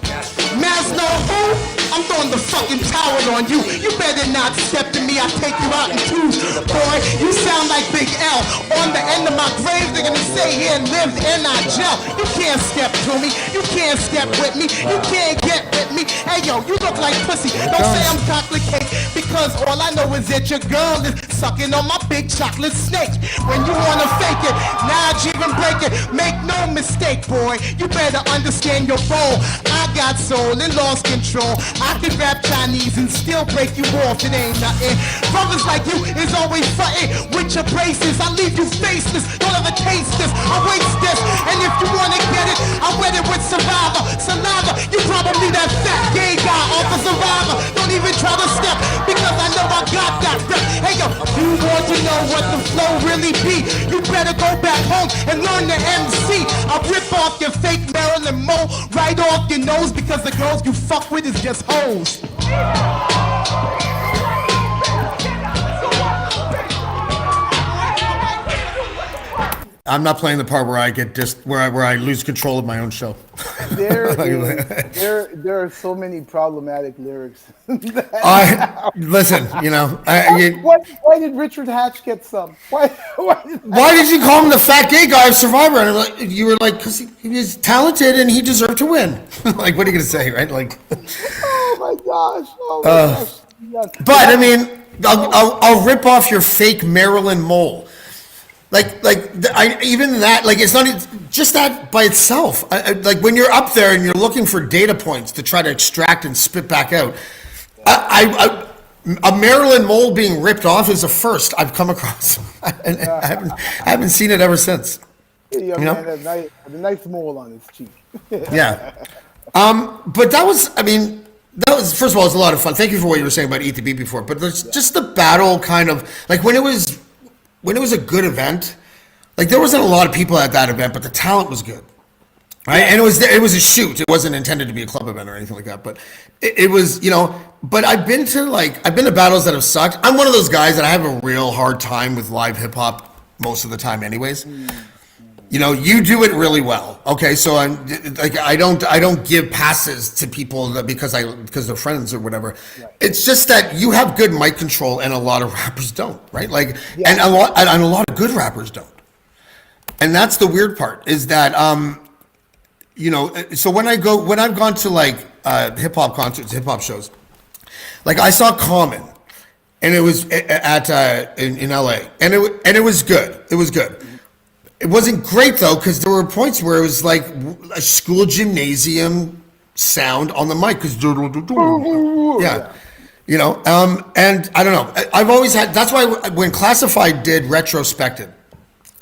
Speaker 4: Maslow, who? I'm throwing the fucking towel on you. You better not step to me. I'll take you out in two. Boy, you sound like Big L. On the end of my grave, they're gonna say here lives Nigel. You can't step to me. You can't step with me. You can't get with me. Hey, yo, you look like pussy. Don't say I'm chocolate cake because all I know is that your girl is sucking on my big chocolate snake. When you wanna fake it, now you even break it. Make no mistake, boy. You better understand your role. I got soul and lost control. I can rap Chinese and still break you off. It ain't nothing. Brothers like you is always frontin' with your braces. I leave you faceless. Don't ever taste this. I waste this. And if you wanna get it, I wet it with saliva. You probably that fat gay guy off a survivor. Don't even try to step because I know I got that rep. Hey yo, you want to know what the flow really be? You better go back home and learn the MC. I'll rip off your fake Marilyn Monroe right off your nose because the girls you fuck with is just hoes.
Speaker 2: I'm not playing the part where I get where I lose control of my own show.
Speaker 1: There are so many problematic lyrics.
Speaker 2: Listen,
Speaker 1: Why did Richard Hatch get some? Why
Speaker 2: did you call him the fat gay guy of Survivor? And you were like, because he was talented and he deserved to win. Like, what are you gonna say, right? Like,
Speaker 1: Oh my gosh!
Speaker 2: but I mean, I'll rip off your fake Marilyn mole. Even that, like, it's not just that by itself. Like, when you're up there and you're looking for data points to try to extract and spit back out, a Marilyn mole being ripped off is a first I've come across. And I haven't seen it ever since.
Speaker 1: Yeah, man, has a nice mole on his cheek.
Speaker 2: Yeah. But that was, first of all, it's a lot of fun. Thank you for what you were saying about Eat the Beat before. But there's just the battle kind of, like, when it was a good event, like, there wasn't a lot of people at that event, but the talent was good. Right. And it was a shoot. It wasn't intended to be a club event or anything like that. But it was, but I've been to battles that have sucked. I'm one of those guys that I have a real hard time with live hip hop most of the time anyways. You do it really well. Okay. So I don't give passes to people because they're friends or whatever. Right. It's just that you have good mic control and a lot of rappers don't, right? Like, and a lot of good rappers don't. And that's the weird part is that, so when I've gone to like hip hop concerts, hip hop shows, like I saw Common, and it was in LA, and it was good. It was good. It wasn't great though, because there were points where it was like a school gymnasium sound on the mic, because and I don't know. I've always had. That's why when Classified did Retrospective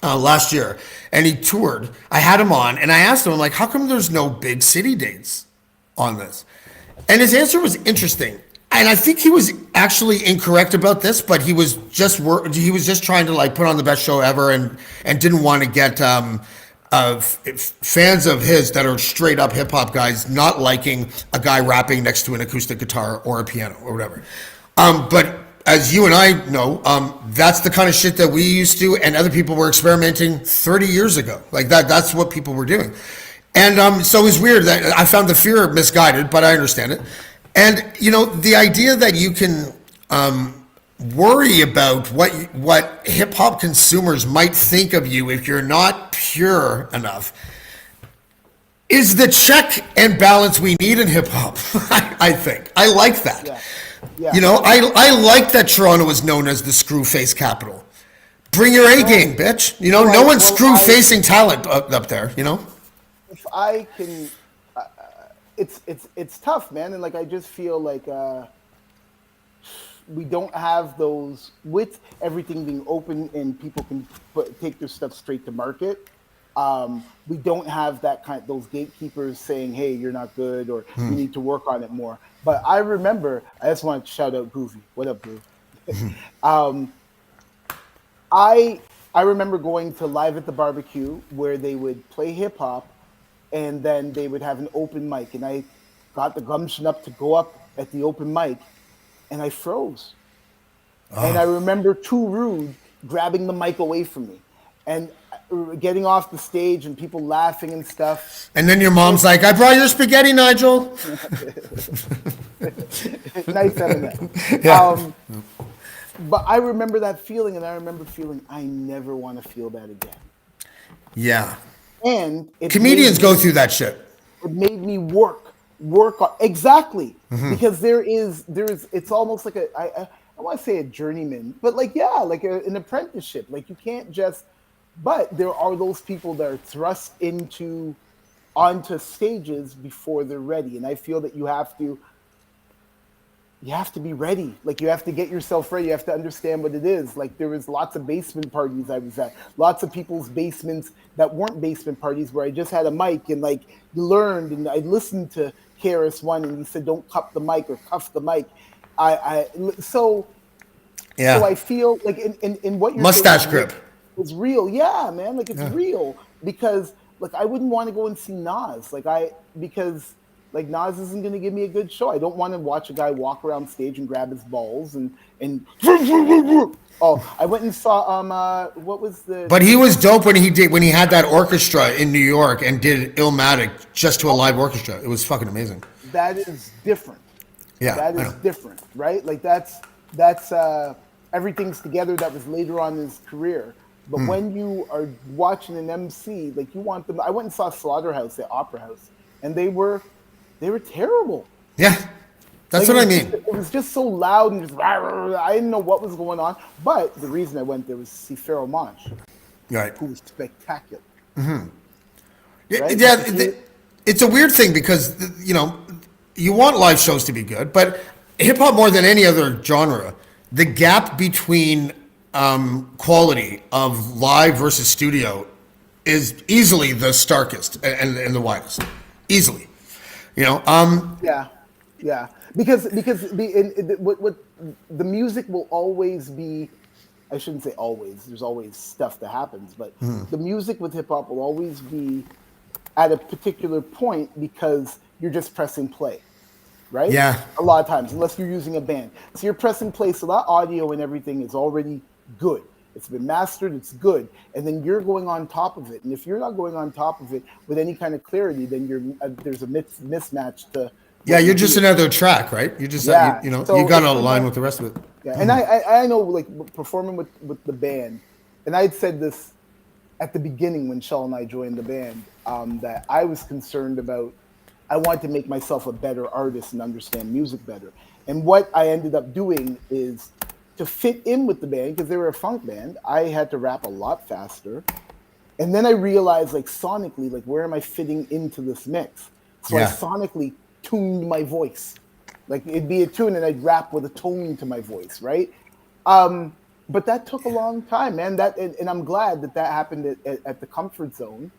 Speaker 2: last year, and he toured, I had him on, and I asked him, I'm like, how come there's no big city dates on this? And his answer was interesting. And I think he was actually incorrect about this, but he was just trying to like put on the best show ever, and didn't want to get fans of his that are straight up hip hop guys not liking a guy rapping next to an acoustic guitar or a piano or whatever. But as you and I know, that's the kind of shit that we used to, and other people were experimenting 30 years ago. Like that's what people were doing. And so it was weird that I found the fear misguided, but I understand it. And, the idea that you can worry about what hip hop consumers might think of you if you're not pure enough is the check and balance we need in hip hop. I think. I like that. Yeah. I like that Toronto was known as the screw face capital. Bring your A game, bitch. No one's screw facing talent up there,
Speaker 1: If I can, it's tough, man. And like, I just feel like we don't have those, with everything being open and people can take their stuff straight to market. We don't have those gatekeepers saying, hey, you're not good, or you need to work on it more. But I remember, I just want to shout out Groovy. What up, Groovy? I remember going to Live at the Barbecue, where they would play hip hop, and then they would have an open mic, and I got the gumption up to go up at the open mic, and I froze. And I remember Too Rude grabbing the mic away from me and getting off the stage and people laughing and stuff.
Speaker 2: And then your mom's like, I brought your spaghetti, Nigel.
Speaker 1: Nice having that. Yeah. But I remember that feeling, and I remember feeling, I never want to feel that again. Yeah. And
Speaker 2: comedians go through that shit.
Speaker 1: It made me work on, exactly, because there is it's almost like I want to say a journeyman, but like an apprenticeship. Like, you can't just, but there are those people that are thrust onto stages before they're ready, and I feel that you have to be ready. Like, you have to get yourself ready. You have to understand what it is. Like, there was lots of basement parties I was at, lots of people's basements that weren't basement parties, where I just had a mic, and like, you learned, and I listened to KRS-One, and he said, don't cup the mic or cuff the mic. So I feel like in what you're
Speaker 2: mustache
Speaker 1: saying,
Speaker 2: grip.
Speaker 1: It's real. Yeah, man. Like, it's real, because like, I wouldn't want to go and see Nas. Because Nas isn't going to give me a good show. I don't want to watch a guy walk around stage and grab his balls and oh, I went and saw what was the?
Speaker 2: But he was dope when he had that orchestra in New York and did Illmatic just to a live orchestra. It was fucking amazing.
Speaker 1: That is different.
Speaker 2: Yeah,
Speaker 1: that is different, right? Like, that's Everything's Together. That was later on in his career. But when you are watching an MC, like, you want them. I went and saw Slaughterhouse at Opera House, and they were terrible.
Speaker 2: Yeah, That's
Speaker 1: Like,
Speaker 2: what I mean.
Speaker 1: It was just so loud and just rah, rah, rah. I didn't know what was going on. But the reason I went there was to see Pharaoh Monch,
Speaker 2: Right.
Speaker 1: who was spectacular.
Speaker 2: Yeah,
Speaker 1: Right?
Speaker 2: it's a weird thing because, you want live shows to be good, but hip hop more than any other genre, the gap between quality of live versus studio is easily the starkest and the widest, easily.
Speaker 1: Yeah. Because what the music will always be. I shouldn't say always. There's always stuff that happens, but the music with hip hop will always be at a particular point because you're just pressing play, right?
Speaker 2: Yeah.
Speaker 1: A lot of times, unless you're using a band, so you're pressing play, so that audio and everything is already good. It's been mastered. It's good, and then you're going on top of it. And if you're not going on top of it with any kind of clarity, then there's a mismatch to.
Speaker 2: Yeah, you're just another track, right? You just,
Speaker 1: Yeah.
Speaker 2: you
Speaker 1: So
Speaker 2: got to
Speaker 1: it's
Speaker 2: align
Speaker 1: like-
Speaker 2: with the rest of it.
Speaker 1: Yeah, and I know, like, performing with the band, and I had said this at the beginning when Shell and I joined the band, that I was concerned about, I wanted to make myself a better artist and understand music better. And what I ended up doing is to fit in with the band, because they were a funk band, I had to rap a lot faster. And then I realized, like, sonically, like, where am I fitting into this mix? So
Speaker 2: Yeah.
Speaker 1: I sonically tuned my voice. Like, it'd be a tune and I'd rap with a tone to my voice, right? But that took a long time, man. And I'm glad that happened at the comfort zone,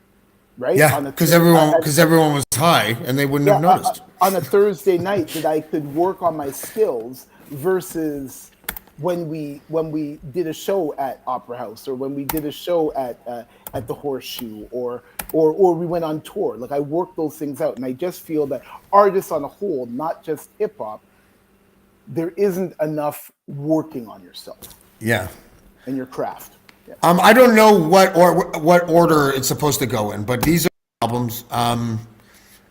Speaker 1: right?
Speaker 2: Yeah, because everyone was high and they wouldn't have noticed.
Speaker 1: On a Thursday night that I could work on my skills versus when we did a show at Opera House or when we did a show at the Horseshoe or we went on tour. Like, I worked those things out, and I just feel that artists on a whole, not just hip hop, there isn't enough working on yourself.
Speaker 2: Yeah.
Speaker 1: And your craft. Yeah.
Speaker 2: I don't know what order it's supposed to go in, but these are albums.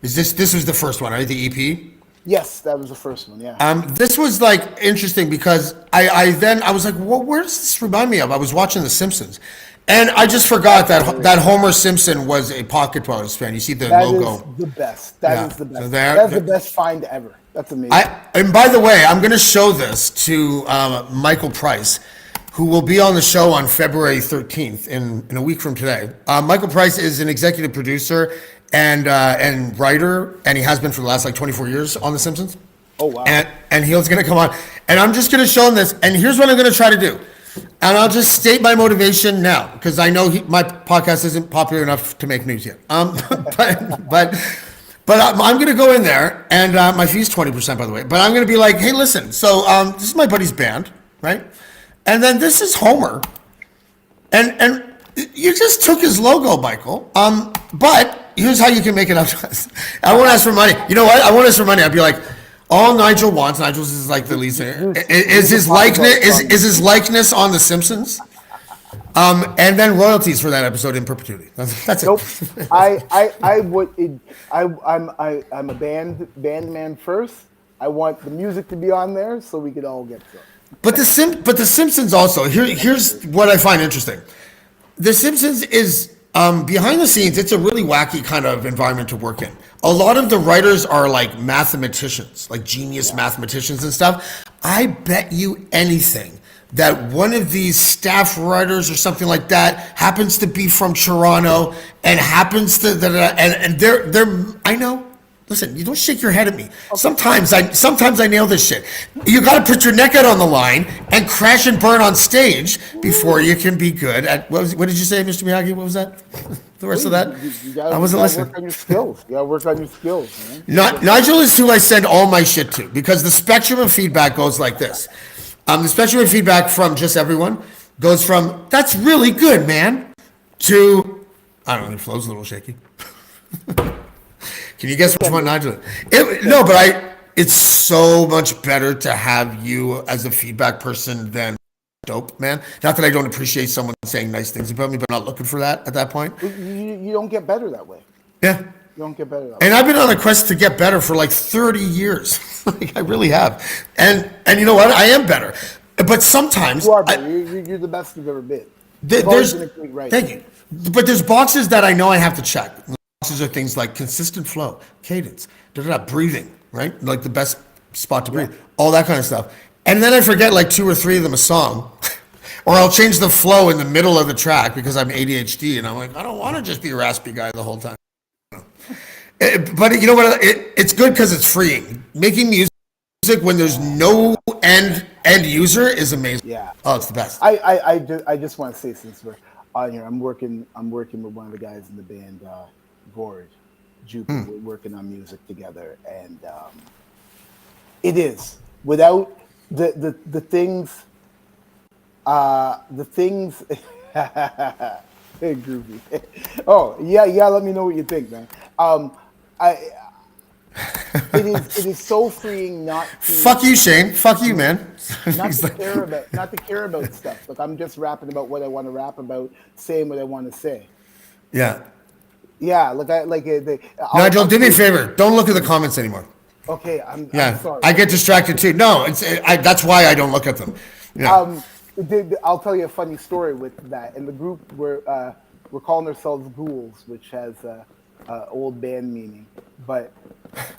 Speaker 2: This was the first one, right? The EP.
Speaker 1: Yes, that was the first one. Yeah.
Speaker 2: This was like interesting because I was like, well, where does this remind me of? I was watching The Simpsons, and I just forgot that Homer Simpson was a Pocket Brothers fan. You see the logo.
Speaker 1: That is the best. That is the best.
Speaker 2: So
Speaker 1: That's the best find ever. That's amazing.
Speaker 2: And by the way, I'm going to show this to Michael Price, who will be on the show on February 13th in a week from today. Michael Price is an executive producer and writer, and he has been for the last like 24 years on The Simpsons.
Speaker 1: Oh, wow.
Speaker 2: And he's going to come on, and I'm just going to show him this. And here's what I'm going to try to do, and I'll just state my motivation now because I know my podcast isn't popular enough to make news yet. But I'm going to go in there, and my fee's 20%, by the way. But I'm going to be like, hey, listen. So this is my buddy's band, right? And then this is Homer, and you just took his logo, Michael. But here's how you can make it up to us. I won't ask for money. You know what? I won't ask for money. I'd be like, all Nigel wants. Nigel's is like the lead singer. Is his likeness on The Simpsons? And then royalties for that episode in perpetuity. That's it.
Speaker 1: Nope. I'm a band man first. I want the music to be on there so we could all get to it.
Speaker 2: But the Simpsons also. Here's what I find interesting. The Simpsons is behind the scenes. It's a really wacky kind of environment to work in. A lot of the writers are like mathematicians, like genius mathematicians and stuff. I bet you anything that one of these staff writers or something like that happens to be from Toronto and happens to and they're I know. Listen, you don't shake your head at me. Okay. Sometimes I nail this shit. You got to put your neck out on the line and crash and burn on stage before you can be good at what did you say, Mr. Miyagi? What was that? The rest of that? I wasn't listening.
Speaker 1: Work on your skills. You got to work on your skills, man.
Speaker 2: Nigel is who I send all my shit to because the spectrum of feedback goes like this. The spectrum of feedback from just everyone goes from "that's really good, man" to I don't know. The flow's a little shaky. Can you guess which one Nigel? It's so much better to have you as a feedback person than dope, man. Not that I don't appreciate someone saying nice things about me, but I'm not looking for that at that point.
Speaker 1: You don't get better that way.
Speaker 2: Yeah.
Speaker 1: You don't get better that way.
Speaker 2: And I've been on a quest to get better for like 30 years. Like I really have. And you know what? I am better. But sometimes
Speaker 1: you are better. You're the best you've ever been.
Speaker 2: Thank you. But there's boxes that I know I have to check. Boxes are things like consistent flow, cadence, breathing, right? Like the best spot to breathe, all that kind of stuff. And then I forget like 2 or 3 of them a song. Or I'll change the flow in the middle of the track because I'm ADHD and I'm like, I don't want to just be a raspy guy the whole time. But you know what? It's good because it's freeing. Making music when there's no end user is amazing.
Speaker 1: Yeah.
Speaker 2: Oh, it's the best.
Speaker 1: I just want to say, since we're on here, I'm working with one of the guys in the band, Gorge, Jupe. We're working on music together, and it is without the things. The things. Hey, groovy. Oh yeah. Let me know what you think, man. It is so freeing not to.
Speaker 2: Fuck you, Shane. Fuck you, man.
Speaker 1: Not to care about stuff. Like, I'm just rapping about what I want to rap about, saying what I want to say.
Speaker 2: Yeah.
Speaker 1: Yeah.
Speaker 2: Nigel, do me a favor. Don't look at the comments anymore.
Speaker 1: Okay. I'm sorry.
Speaker 2: I get distracted too. No, that's why I don't look at them. Yeah.
Speaker 1: I'll tell you a funny story with that. In the group, we're calling ourselves Ghouls, which has old band meaning. But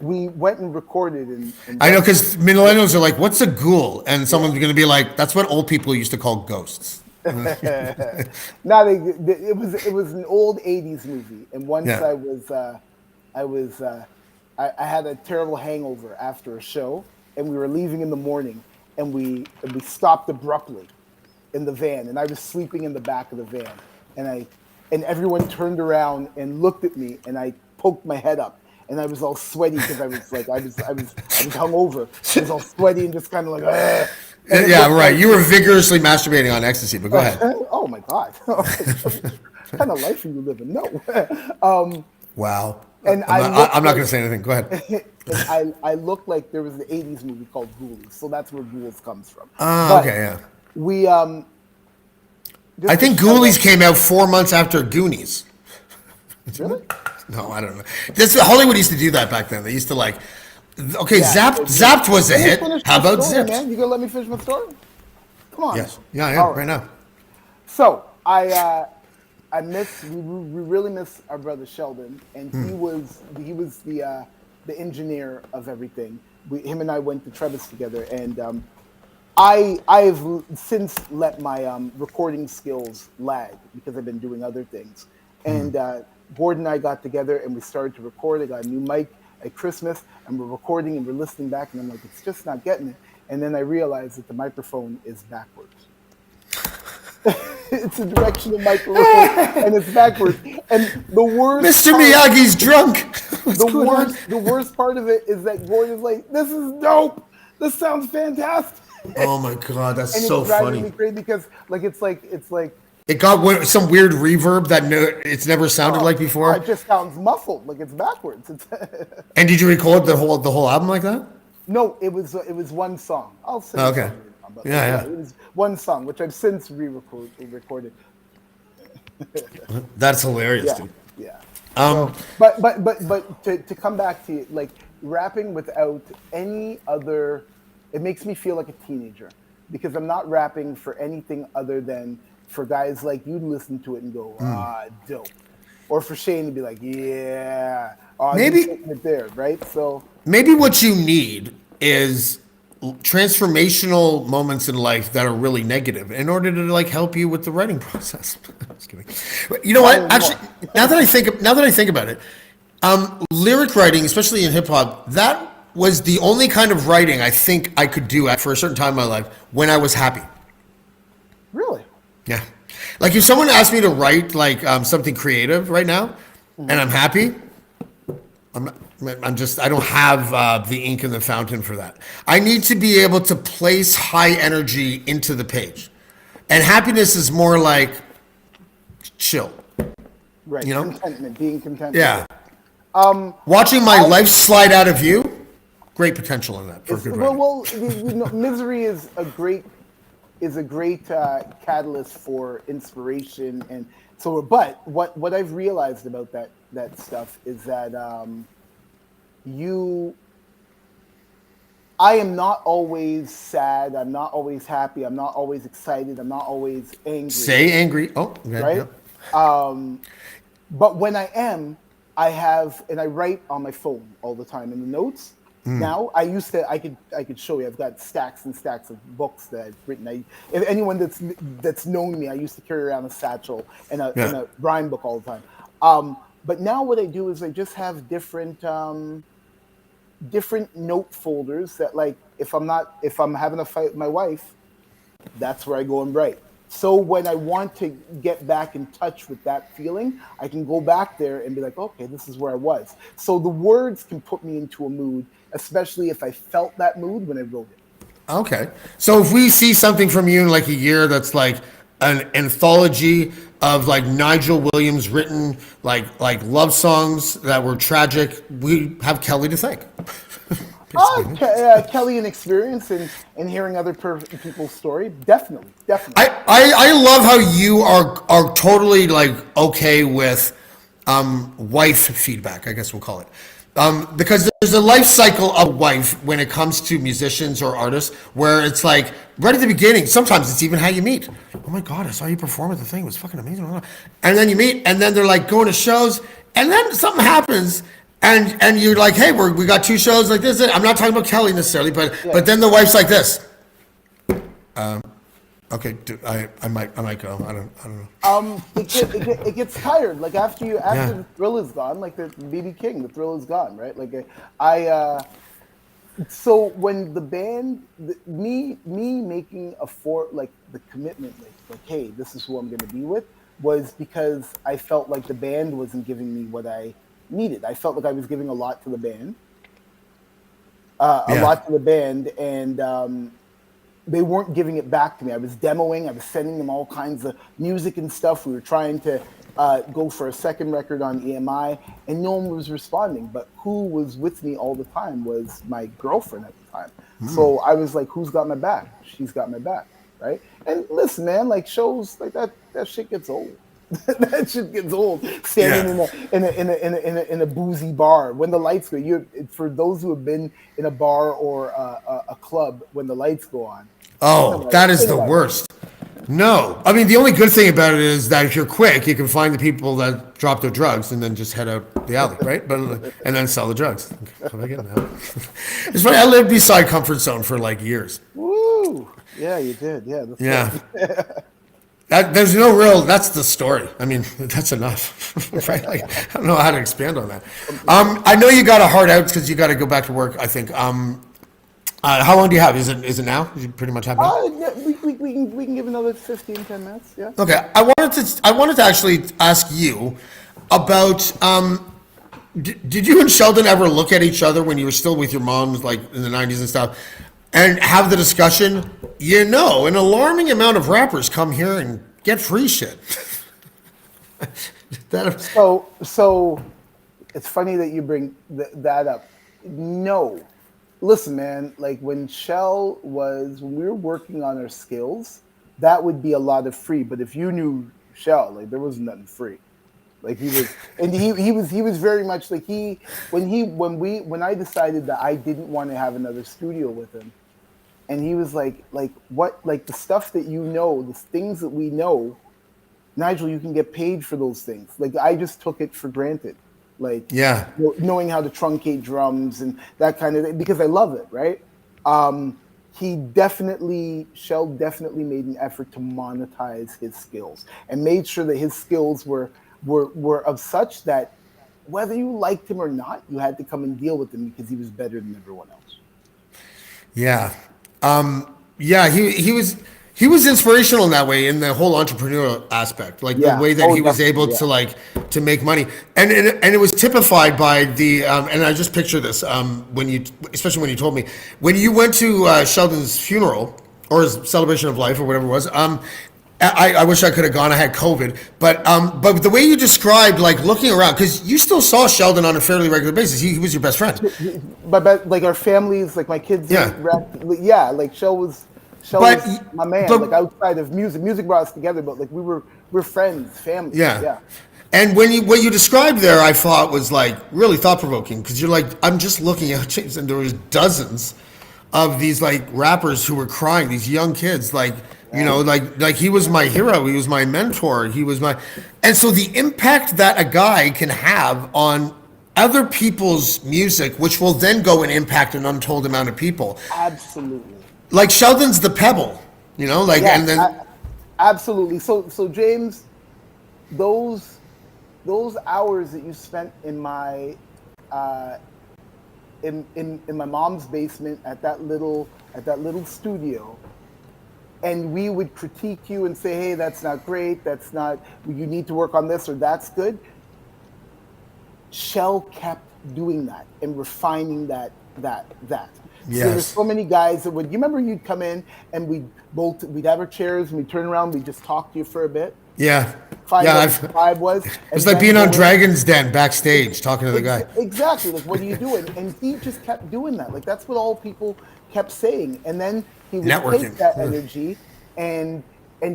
Speaker 1: we went and recorded.
Speaker 2: I know, because millennials are like, "What's a ghoul?" And someone's going to be like, "That's what old people used to call ghosts."
Speaker 1: No, it was an old '80s movie, and once I had a terrible hangover after a show, and we were leaving in the morning, and we stopped abruptly in the van, and I was sleeping in the back of the van, and everyone turned around and looked at me, and I poked my head up, and I was all sweaty because I was hungover. I was all sweaty and just kind of like, ugh.
Speaker 2: Yeah, right. You were vigorously masturbating on ecstasy, but go ahead.
Speaker 1: Oh my God. What kind of life are you living? No.
Speaker 2: Wow.
Speaker 1: And
Speaker 2: I'm not going to say anything. Go ahead.
Speaker 1: And I looked like there was an 80s movie called Ghoulies, so that's where Ghouls comes from.
Speaker 2: Okay, yeah.
Speaker 1: We
Speaker 2: I think Ghoulies came out 4 months after Goonies.
Speaker 1: Really?
Speaker 2: No, I don't know. Hollywood used to do that back then. They used to like, okay, Zapped was a hit. How about Zipped?
Speaker 1: Man? You gonna let me finish my story? Come on.
Speaker 2: Yes. Yeah, right now.
Speaker 1: So we really miss our brother Sheldon, and he was the engineer of everything. Him and I went to Trevis together, and I've since let my recording skills lag because I've been doing other things. And Gordon and I got together and we started to record. I got a new mic at Christmas, and we're recording and we're listening back, and I'm like, it's just not getting it. And then I realized that the microphone is backwards. It's a directional microphone and it's backwards. And the worst
Speaker 2: Mr. Miyagi's drunk.
Speaker 1: The worst part of it is that Gordon's like, this is dope. This sounds fantastic.
Speaker 2: Oh my God, that's
Speaker 1: and
Speaker 2: so
Speaker 1: it's driving
Speaker 2: funny.
Speaker 1: me crazy because it's like
Speaker 2: it got some weird reverb that it's never sounded like before.
Speaker 1: It just sounds muffled, like it's backwards.
Speaker 2: And did you record the whole album like that?
Speaker 1: No, it was one song. I'll say.
Speaker 2: Okay. Yeah.
Speaker 1: It was one song, which I've since re-recorded.
Speaker 2: That's hilarious, dude.
Speaker 1: Yeah.
Speaker 2: So,
Speaker 1: but to come back to it, like rapping without any other, it makes me feel like a teenager because I'm not rapping for anything other than for guys like you to listen to it and go, dope, or for Shane to be like, yeah,
Speaker 2: maybe
Speaker 1: it there, right? So
Speaker 2: maybe what you need is transformational moments in life that are really negative in order to like help you with the writing process. Just kidding. You know what? Actually, now that I think about it, lyric writing, especially in hip hop, that was the only kind of writing I think I could do for a certain time in my life when I was happy.
Speaker 1: Really?
Speaker 2: Yeah. Like if someone asked me to write like something creative right now, and I'm happy, I don't have the ink in the fountain for that. I need to be able to place high energy into the page. And happiness is more like chill.
Speaker 1: Right.
Speaker 2: You know?
Speaker 1: Contentment, being content.
Speaker 2: Yeah. Watching my life slide out of view, great potential in that for good writing.
Speaker 1: Well, misery is a great catalyst for inspiration, and so. But what I've realized about that stuff is that I am not always sad. I'm not always happy. I'm not always excited. I'm not always angry.
Speaker 2: Say angry. Oh, okay,
Speaker 1: right.
Speaker 2: Yeah.
Speaker 1: But when I am, I write on my phone all the time in the notes. Now I used to, I could show you. I've got stacks and stacks of books that I've written. If anyone that's known me, I used to carry around a satchel and a rhyme book all the time. But now what I do is I just have different different note folders that, like, if I'm having a fight with my wife, that's where I go and write. So when I want to get back in touch with that feeling, I can go back there and be like, okay, this is where I was. So the words can put me into a mood, especially if I felt that mood when I wrote it.
Speaker 2: Okay. So if we see something from you in like a year that's like an anthology of like Nigel Williams written like love songs that were tragic, we have Kelly to thank.
Speaker 1: Kelly and experience and hearing other people's story, definitely.
Speaker 2: I love how you are totally like okay with wife feedback, I guess we'll call it. Because there's a life cycle of wife when it comes to musicians or artists where it's like right at the beginning, sometimes it's even how you meet. Oh my God, I saw you perform at the thing. It was fucking amazing. And then you meet and then they're like going to shows and then something happens and you're like, hey, we got 2 shows like this. I'm not talking about Kelly necessarily, but then the wife's like this. Okay, I might go. I don't know.
Speaker 1: It gets tired. Like after the thrill is gone, like the BB King, the thrill is gone, right? Like so when the band, me making the commitment, like hey, this is who I'm going to be with, was because I felt like the band wasn't giving me what I needed. I felt like I was giving a lot to the band, and they weren't giving it back to me. I was demoing, I was sending them all kinds of music and stuff. We were trying to go for a second record on EMI, and no one was responding. But who was with me all the time was my girlfriend at the time. So I was like, who's got my back? She's got my back, right? And listen, man, like shows like that shit gets old. That shit gets old. Standing in a boozy bar when the lights go. For those who have been in a bar or a club when the lights go on.
Speaker 2: Oh, that is the worst. No, I mean the only good thing about it is that if you're quick, you can find the people that drop their drugs and then just head out the alley, right? And then sell the drugs. It's funny. I lived beside Comfort Zone for like years.
Speaker 1: Woo! Yeah, you did. Yeah.
Speaker 2: There's no real. That's the story. I mean, that's enough, right? Like, I don't know how to expand on that. I know you got a hard out because you got to go back to work. I think. How long do you have? Is it now? You pretty much have now.
Speaker 1: Yeah, we can give another 10 minutes. Yeah.
Speaker 2: Okay. I wanted to actually ask you about. Did you and Sheldon ever look at each other when you were still with your moms, like in the '90s and stuff, and have the discussion? An alarming amount of rappers come here and get free shit.
Speaker 1: So it's funny that you bring that up. No, listen, man. Like when we were working on our skills, that would be a lot of free. But if you knew Shell, like there was nothing free. Like he was very much like when I decided that I didn't want to have another studio with him. And he was like what, like the stuff that the things that we know, Nigel, you can get paid for those things. Like I just took it for granted. Like knowing how to truncate drums and that kind of thing, because I love it, right? Shell definitely made an effort to monetize his skills and made sure that his skills were of such that whether you liked him or not, you had to come and deal with him because he was better than everyone else.
Speaker 2: Yeah. He was inspirational in that way, in the whole entrepreneurial aspect, like the way that he was able to make money, and it was typified by the and I just picture this especially when you told me when you went to Sheldon's funeral or his celebration of life or whatever it was. I wish I could have gone. I had COVID, but the way you described, like looking around, because you still saw Sheldon on a fairly regular basis. He was your best friend.
Speaker 1: But like our families, like my kids, like Shell was my man. Like outside of music brought us together, but like we're friends, family. Yeah.
Speaker 2: And what you described there, I thought was like really thought provoking, because you're like, I'm just looking at and there was dozens of these like rappers who were crying, these young kids, like. Like he was my hero. He was my mentor. And so the impact that a guy can have on other people's music, which will then go and impact an untold amount of people.
Speaker 1: Absolutely.
Speaker 2: Like Sheldon's The Pebble, you know, like,
Speaker 1: Yeah,
Speaker 2: and then
Speaker 1: absolutely. So James, those hours that you spent in my in my mom's basement at that little studio, and we would critique you and say, hey, that's not great, that's not, you need to work on this, or that's good. Shell kept doing that and refining that.
Speaker 2: Yes.
Speaker 1: So there's so many guys that would, you remember you'd come in and we'd have our chairs and we'd turn around, we'd just talk to you for a bit.
Speaker 2: yeah.
Speaker 1: Find
Speaker 2: Yeah,
Speaker 1: out what the vibe was.
Speaker 2: it's like being on Dragon's Den backstage talking to the guy.
Speaker 1: Exactly. Like, what are you doing? And he just kept doing that. Like, that's what all people kept saying. And then he would
Speaker 2: Networking.
Speaker 1: take that energy and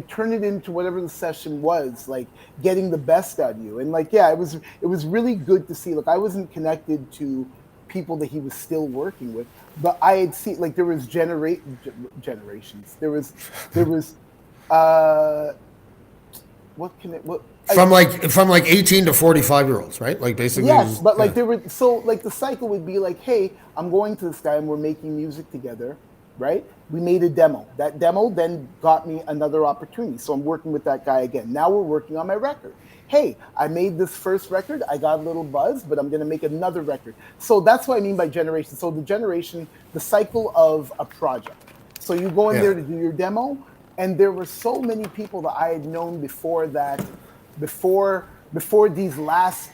Speaker 1: turn it into whatever the session was, like getting the best out of you. And like, yeah, it was really good to see. Like, I wasn't connected to people that he was still working with, but I had seen, like, there was generations. There was
Speaker 2: From like 18 to 45-year-olds, right? Like basically.
Speaker 1: Yes, but like
Speaker 2: yeah.
Speaker 1: there were, so like the cycle would be like, hey, I'm going to this guy and we're making music together, right? We made a demo. That demo then got me another opportunity. So I'm working with that guy again. Now we're working on my record. Hey, I made this first record. I got a little buzz, but I'm going to make another record. So that's what I mean by generation. So the cycle of a project. So you go in there to do your demo, and there were so many people that I had known before that, before these last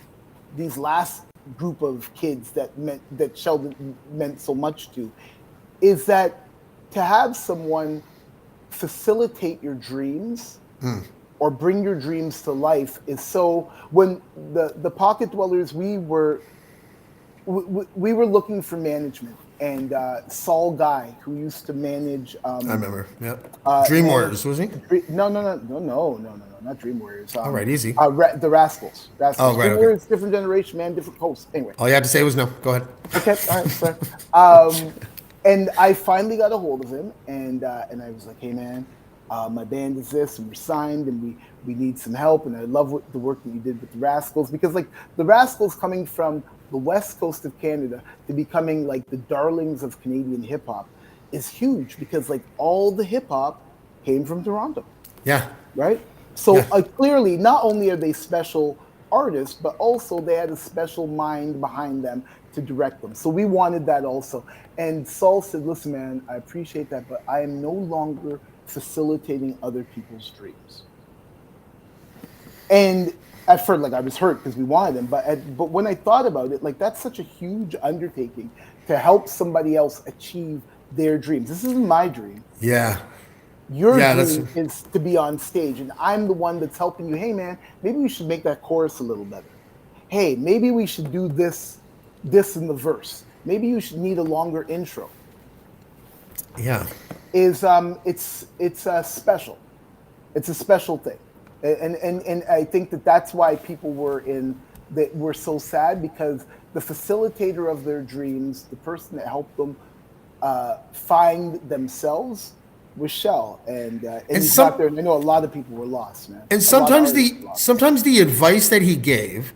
Speaker 1: group of kids that Sheldon meant so much to, is that to have someone facilitate your dreams or bring your dreams to life is so. When the Pocket Dwellers, we were looking for management, and Saul Guy, who used to manage. I
Speaker 2: remember. Yeah. Dream Warriors, was he?
Speaker 1: No, not Dream Warriors.
Speaker 2: All right, easy.
Speaker 1: The Rascals.
Speaker 2: Oh, right.
Speaker 1: Dream
Speaker 2: Okay.
Speaker 1: Warriors, different generation, man, different coast. Anyway.
Speaker 2: All you had to say was no. Go ahead.
Speaker 1: Okay, all right, sorry. And I finally got a hold of him, and I was like, hey, man, my band is this, and we're signed, and we need some help, and I love the work that you did with the Rascals, because like the Rascals coming from the west coast of Canada to becoming like the darlings of Canadian hip hop is huge, because like all the hip hop came from Toronto.
Speaker 2: Yeah.
Speaker 1: Right. So
Speaker 2: Yeah.
Speaker 1: clearly, not only are they special artists, but also they had a special mind behind them to direct them. So we wanted that also. And Saul said, listen, man, I appreciate that, but I am no longer facilitating other people's dreams. And at first, like, I was hurt because we wanted them, but when I thought about it, like, that's such a huge undertaking to help somebody else achieve their dreams. This isn't my dream.
Speaker 2: Yeah.
Speaker 1: Your
Speaker 2: Yeah,
Speaker 1: dream is to be on stage, and I'm the one that's helping you. Hey, man, maybe we should make that chorus a little better. Hey, maybe we should do this in the verse. Maybe you should need a longer intro.
Speaker 2: Yeah.
Speaker 1: It's special. It's a special thing, and I think that's why people were so sad, because the facilitator of their dreams, the person that helped them find themselves, was Shell, and he's not there. And I know a lot of people were lost, man.
Speaker 2: And sometimes the advice that he gave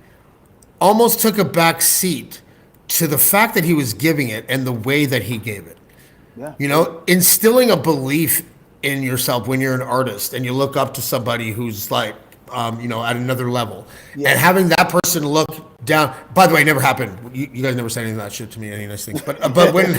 Speaker 2: almost took a back seat to the fact that he was giving it and the way that he gave it.
Speaker 1: Yeah.
Speaker 2: You know, instilling a belief in yourself when you're an artist and you look up to somebody who's like, you know, at another level, and having that person look down. By the way, it never happened. You guys never said any of that shit to me, any nice things. But when,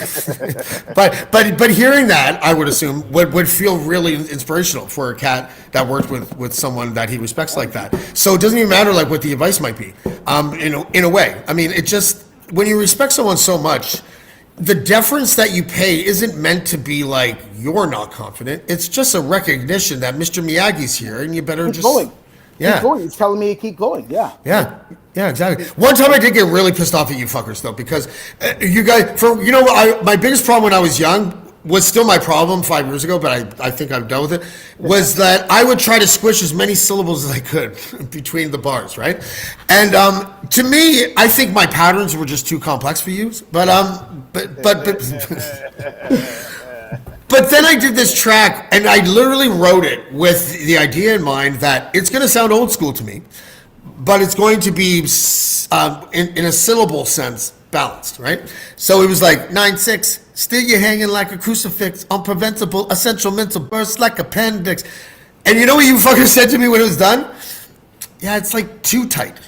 Speaker 2: but hearing that, I would assume would feel really inspirational for a cat that worked with someone that he respects like that. So it doesn't even matter like what the advice might be. In a way, I mean, it just, when you respect someone so much, the deference that you pay isn't meant to be like you're not confident. It's just a recognition that Mr. Miyagi's here, and you better
Speaker 1: keep
Speaker 2: just
Speaker 1: going.
Speaker 2: Yeah.
Speaker 1: Keep going. He's telling me to keep going. Yeah.
Speaker 2: Yeah. Yeah, exactly. One time I did get really pissed off at you fuckers though, because you guys, my biggest problem when I was young was still my problem 5 years ago, but I think I've dealt with it, was that I would try to squish as many syllables as I could between the bars, right? And to me, I think my patterns were just too complex for you. But But then I did this track, and I literally wrote it with the idea in mind that it's going to sound old school to me, but it's going to be in a syllable sense balanced, right? So it was like 9-6, still you're hanging like a crucifix, unpreventable, essential mental burst like appendix. And you know what you fucking said to me when it was done? Yeah, it's like too tight.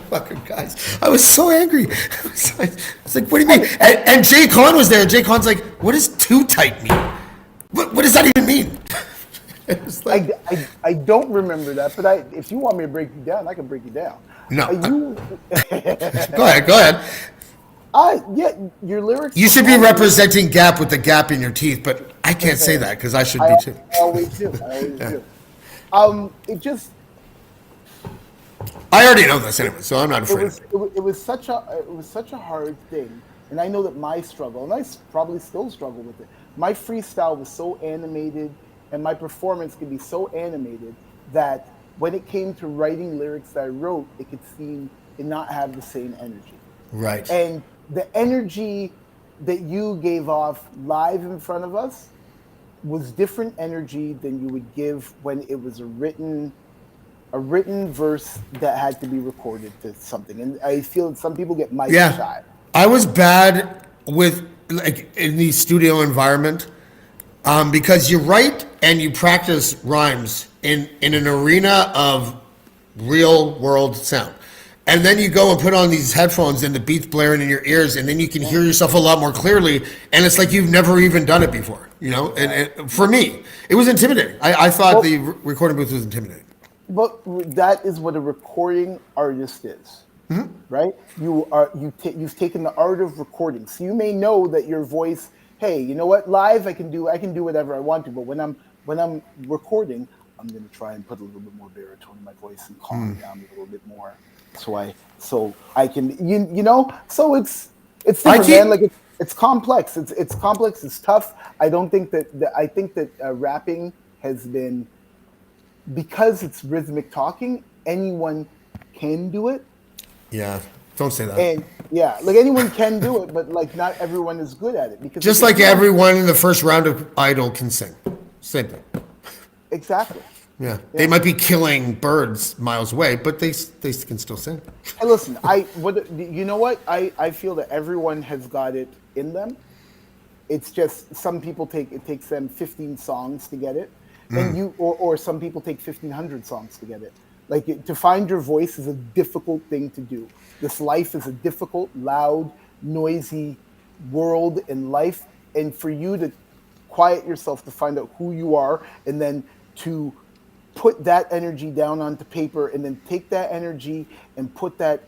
Speaker 2: Fucking guys, I was so angry. I was like, what do you mean? And Jay Con was there, and Jay Con's like, what does too tight mean? What does that even mean? It was like,
Speaker 1: I don't remember that, but if you want me to break you down, I can break you down.
Speaker 2: No.
Speaker 1: You,
Speaker 2: go ahead.
Speaker 1: yeah, your lyrics.
Speaker 2: You should be representing Gap with the gap in your teeth, but I can't say that because I should be too.
Speaker 1: I always do. It just.
Speaker 2: I already know this anyway, so I'm not afraid.
Speaker 1: It was such a hard thing, and I know that my struggle, and I probably still struggle with it. My freestyle was so animated, and my performance could be so animated that when it came to writing lyrics that I wrote, it could seem to not have the same energy.
Speaker 2: Right.
Speaker 1: And the energy that you gave off live in front of us was different energy than you would give when it was a written verse that had to be recorded to something. And I feel that some people get mic shy.
Speaker 2: I was bad with like in the studio environment because you write and you practice rhymes in an arena of real world sound. And then you go and put on these headphones and the beat's blaring in your ears, and then you can hear yourself a lot more clearly. And it's like you've never even done it before, you know? And for me, it was intimidating. I thought the recording booth was intimidating.
Speaker 1: But that is what a recording artist is, right? You've taken the art of recording. So you may know that your voice, hey, you know what? Live, I can do whatever I want to. But when I'm recording, I'm gonna try and put a little bit more baritone in my voice and calm down a little bit more. So I can you know. So it's different, man. Like it's complex. It's complex. It's tough. I don't think that I think that rapping has been, because it's rhythmic talking, anyone can do it.
Speaker 2: Yeah, don't say that.
Speaker 1: And yeah, like anyone can do it, but like not everyone is good at it. Because
Speaker 2: just like everyone in the first round of Idol can sing. Same thing.
Speaker 1: Exactly.
Speaker 2: Yeah. They might be killing birds miles away, but they can still sing.
Speaker 1: Hey, listen, you know what? I feel that everyone has got it in them. It's just some people it takes them 15 songs to get it. And or some people take 1,500 songs to get it. Like to find your voice is a difficult thing to do. This life is a difficult, loud, noisy world in life. And for you to quiet yourself, to find out who you are, and then to put that energy down onto paper, and then take that energy and put that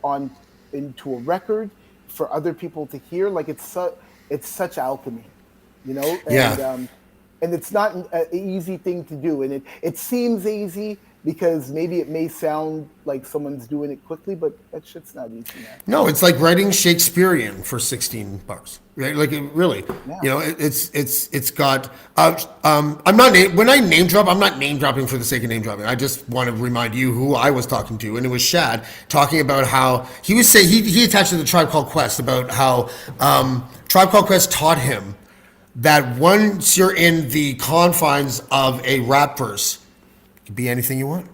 Speaker 1: into a record for other people to hear. Like it's such alchemy, you know? And it's not an easy thing to do. And it seems easy because maybe it may sound like someone's doing it quickly, but that shit's not easy, man.
Speaker 2: No, it's like writing Shakespearean for $16, right? Like it really, you know, it's got. I'm not when I name drop, I'm not name dropping for the sake of name dropping. I just want to remind you who I was talking to, and it was Shad talking about how he was saying he attached to the Tribe Called Quest about how Tribe Called Quest taught him that once you're in the confines of a rap verse, it can be anything you want.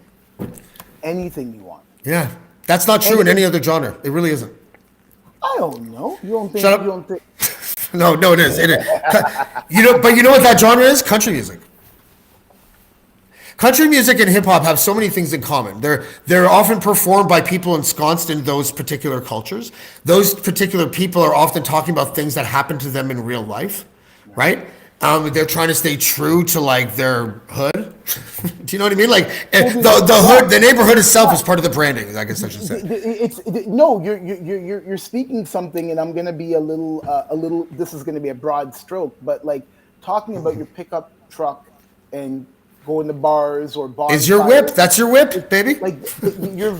Speaker 1: Anything you want.
Speaker 2: Yeah. That's not true in any other genre. It really isn't.
Speaker 1: I don't know. You don't think?
Speaker 2: Shut up.
Speaker 1: You don't think?
Speaker 2: No, it is. It is. But you know what that genre is? Country music. Country music and hip hop have so many things in common. They're often performed by people ensconced in those particular cultures. Those particular people are often talking about things that happen to them in real life. Right? They're trying to stay true to like their hood. Do you know what I mean? Like the hood, the neighborhood itself is part of the branding. I guess I should say.
Speaker 1: You're speaking something, and I'm gonna be a little. This is gonna be a broad stroke, but like talking about your pickup truck and going to bars or bars.
Speaker 2: Is your whip? That's your whip, baby.
Speaker 1: Like you're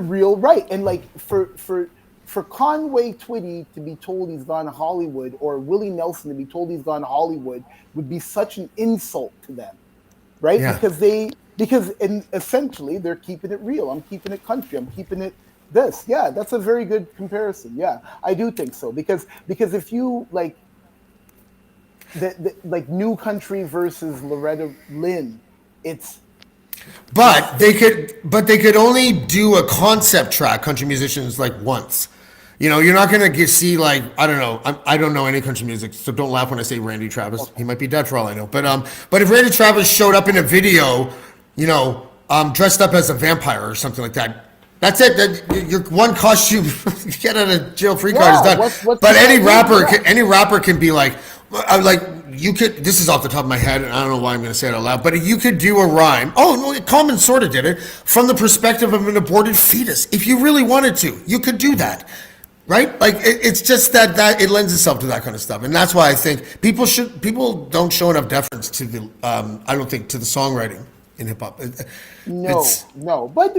Speaker 1: real right, and like for Conway Twitty to be told he's gone to Hollywood, or Willie Nelson to be told he's gone to Hollywood, would be such an insult to them, right?
Speaker 2: Yeah.
Speaker 1: Because essentially they're keeping it real. I'm keeping it country. I'm keeping it this. Yeah, that's a very good comparison. Yeah, I do think so. Because if you like like New Country versus Loretta Lynn, it's
Speaker 2: But they could only do a concept track, country musicians, like once. You know, you're not gonna see like, I don't know, I don't know any country music, so don't laugh when I say Randy Travis. He might be dead for all I know. But if Randy Travis showed up in a video, you know, dressed up as a vampire or something like that, that's it. That your one costume, get out of jail free card is done. But any rapper can be like you could. This is off the top of my head, and I don't know why I'm going to say it out loud. But you could do a rhyme. Oh no, Common sort of did it from the perspective of an aborted fetus. If you really wanted to, you could do that. Right? Like it's just that it lends itself to that kind of stuff, and that's why I think people don't show enough deference to the I don't think to the songwriting in hip hop.
Speaker 1: No, but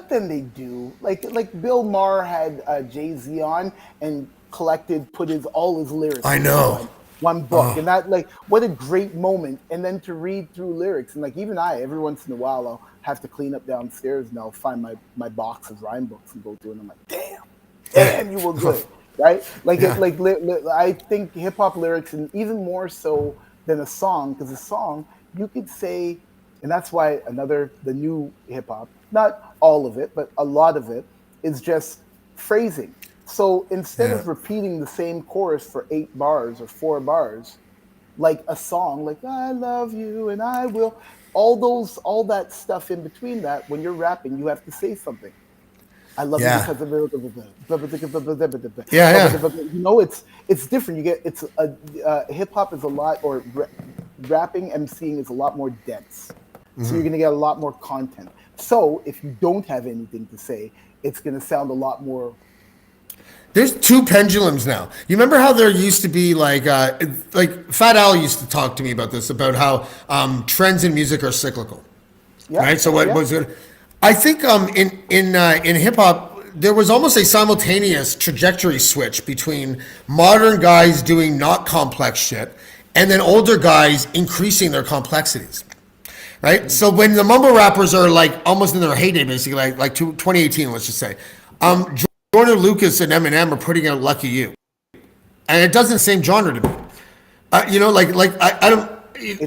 Speaker 1: then they do. Like Bill Maher had Jay-Z on and put all his lyrics.
Speaker 2: I know.
Speaker 1: In one book, and that, like, what a great moment. And then to read through lyrics, and like even every once in a while I'll have to clean up downstairs and I'll find my box of rhyme books and go through, and I'm like, damn, you were good, right? Like, I think hip hop lyrics, and even more so than a song, because a song you could say, and that's why the new hip hop, not all of it, but a lot of it is just phrasing. So instead of repeating the same chorus for 8 bars or 4 bars, like a song, like I love you and I will, all that stuff in between that, when you're rapping, you have to say something. I love you because of you know, it's different. You get hip hop is a lot, or rapping, emceeing is a lot more dense. So you're gonna get a lot more content. So if you don't have anything to say, it's gonna sound a lot more.
Speaker 2: There's two pendulums now. You remember how there used to be like Fat Al used to talk to me about this, about how trends in music are cyclical. Yeah. Right. So what was it? I think in hip hop there was almost a simultaneous trajectory switch between modern guys doing not complex shit and then older guys increasing their complexities. Right. So when the mumble rappers are like almost in their heyday, basically like 2018, let's just say, Jordan Lucas and Eminem are putting out Lucky You, and it doesn't same genre to me. You know, I don't.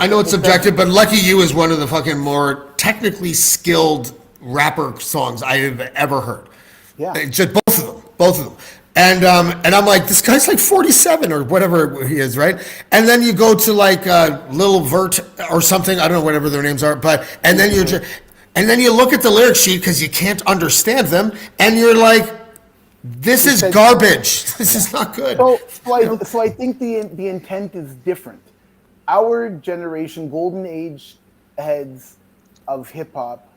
Speaker 2: I know it's subjective, but Lucky You is one of the fucking more technically skilled rapper songs I have ever heard.
Speaker 1: Yeah,
Speaker 2: just both of them. And I'm like, this guy's like 47 or whatever he is, right? And then you go to like Lil Vert or something, I don't know, whatever their names are, and then you look at the lyric sheet because you can't understand them, and you're like, this is garbage. This is not good.
Speaker 1: So I think the intent is different. Our generation, golden age heads of hip hop,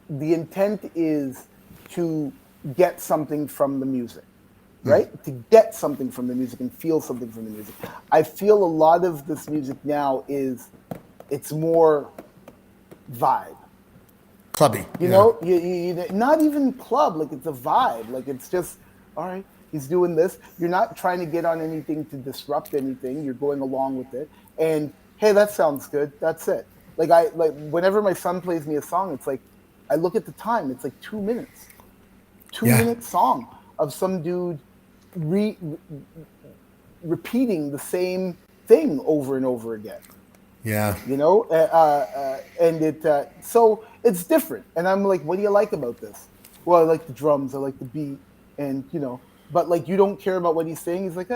Speaker 1: the intent is to get something from the music, right? To get something from the music and feel something from the music. I feel a lot of this music now it's more vibe.
Speaker 2: Clubby.
Speaker 1: You know, you not even club, like it's a vibe. Like it's just, all right, he's doing this. You're not trying to get on anything to disrupt anything. You're going along with it. And hey, that sounds good. That's it. Like whenever my son plays me a song, it's like, I look at the time, it's like 2 minutes. 2-minute song of some dude repeating the same thing over and over again.
Speaker 2: Yeah.
Speaker 1: You know, and so it's different. And I'm like, what do you like about this? Well, I like the drums, I like the beat, and you know, but like you don't care about what he's saying. He's like,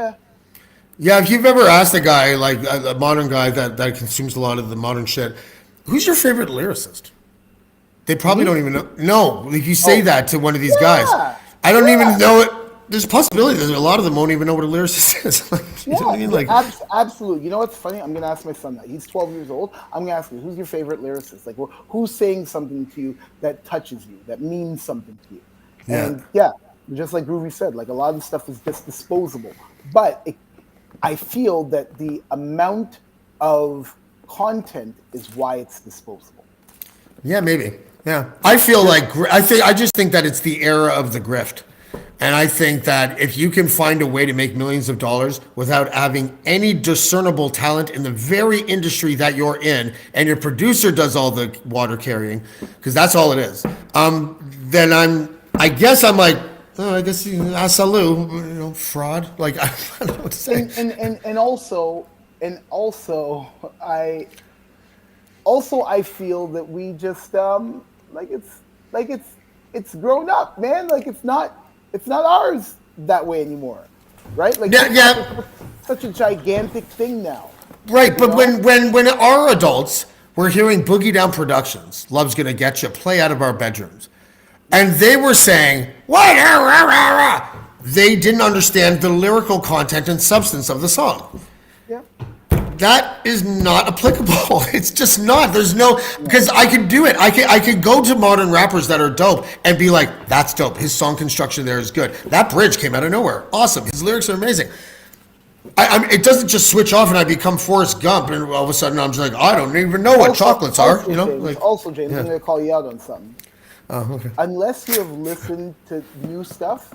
Speaker 2: Yeah, if you've ever asked a guy, like a modern guy that consumes a lot of the modern shit, who's your favorite lyricist? They probably don't even know. No, if you say that to one of these guys, I don't even know it. There's a possibility that a lot of them won't even know what a lyricist is. You know what I mean? Like,
Speaker 1: absolutely. You know what's funny? I'm going to ask my son that. He's 12 years old. I'm going to ask him, who's your favorite lyricist? Like, who's saying something to you that touches you, that means something to you? And just like Groovy said, like a lot of the stuff is just disposable. But I feel that the amount of content is why it's disposable.
Speaker 2: Yeah, maybe. Yeah. I feel like, I just think that it's the era of the grift. And I think that if you can find a way to make millions of dollars without having any discernible talent in the very industry that you're in, and your producer does all the water carrying, because that's all it is, then I guess I'm like, oh, I guess salut, you know, fraud. Like, I don't know what to say.
Speaker 1: And also, also I feel that we just like it's grown up, man. Like it's not ours that way anymore, right? Like
Speaker 2: Yeah.
Speaker 1: such a gigantic thing now.
Speaker 2: Right, but
Speaker 1: know?
Speaker 2: when our adults were hearing Boogie Down Productions, Love's Gonna Get You, play out of our bedrooms, and they were saying, what? They didn't understand the lyrical content and substance of the song.
Speaker 1: Yeah.
Speaker 2: That is not applicable. It's just not. There's no, because I could do it. I could go to modern rappers that are dope and be like, that's dope. His song construction there is good. That bridge came out of nowhere. Awesome. His lyrics are amazing. It doesn't just switch off and I become Forrest Gump and all of a sudden I'm just like, I don't even know what chocolates are. You know.
Speaker 1: James, James, I'm going to call you out on something.
Speaker 2: Oh, okay.
Speaker 1: Unless you have listened to new stuff.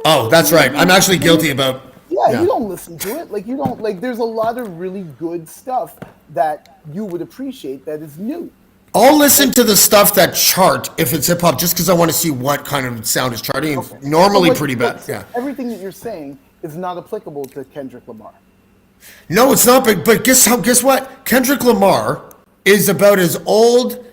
Speaker 2: Oh, that's right. I'm actually guilty about.
Speaker 1: Yeah, you don't listen to it. Like you don't like. There's a lot of really good stuff that you would appreciate that is new.
Speaker 2: I'll listen to the stuff that chart if it's hip hop, just because I want to see what kind of sound is charting. Okay. It's normally pretty bad. Yeah.
Speaker 1: Everything that you're saying is not applicable to Kendrick Lamar.
Speaker 2: No, it's not. But guess what? Kendrick Lamar is about as old,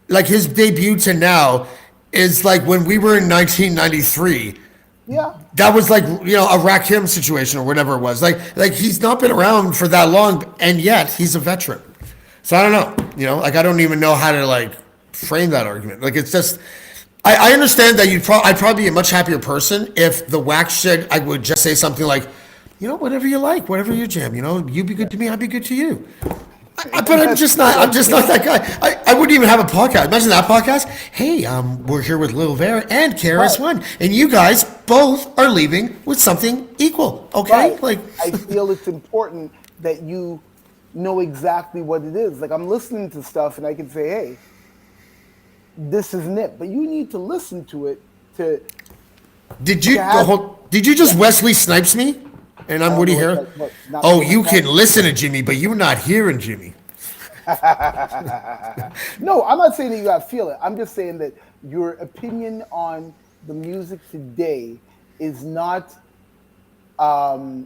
Speaker 2: like his debut to now is like when we were in 1993.
Speaker 1: Yeah.
Speaker 2: That was like, you know, a Rakim situation or whatever it was. Like he's not been around for that long, and yet he's a veteran. So I don't know, you know, like I don't even know how to like frame that argument. Like it's just, I understand that I'd probably be a much happier person if the whack shit, I would just say something like, you know, whatever you like, whatever you jam, you know, you be good to me, I'll be good to you. But I'm just not that guy. I wouldn't even have a podcast. Imagine that podcast. Hey, we're here with Lil Vera and KRS-One, and you guys both are leaving with something equal. Okay,
Speaker 1: right.
Speaker 2: Like
Speaker 1: I feel it's important that you know exactly what it is. Like I'm listening to stuff, and I can say, hey, this isn't it. But you need to listen to it to.
Speaker 2: Did you just Wesley Snipes me? And I'm Woody Harrelson. Oh, you can listen to Jimmy, but you're not hearing Jimmy.
Speaker 1: No, I'm not saying that you got to feel it. I'm just saying that your opinion on the music today is not a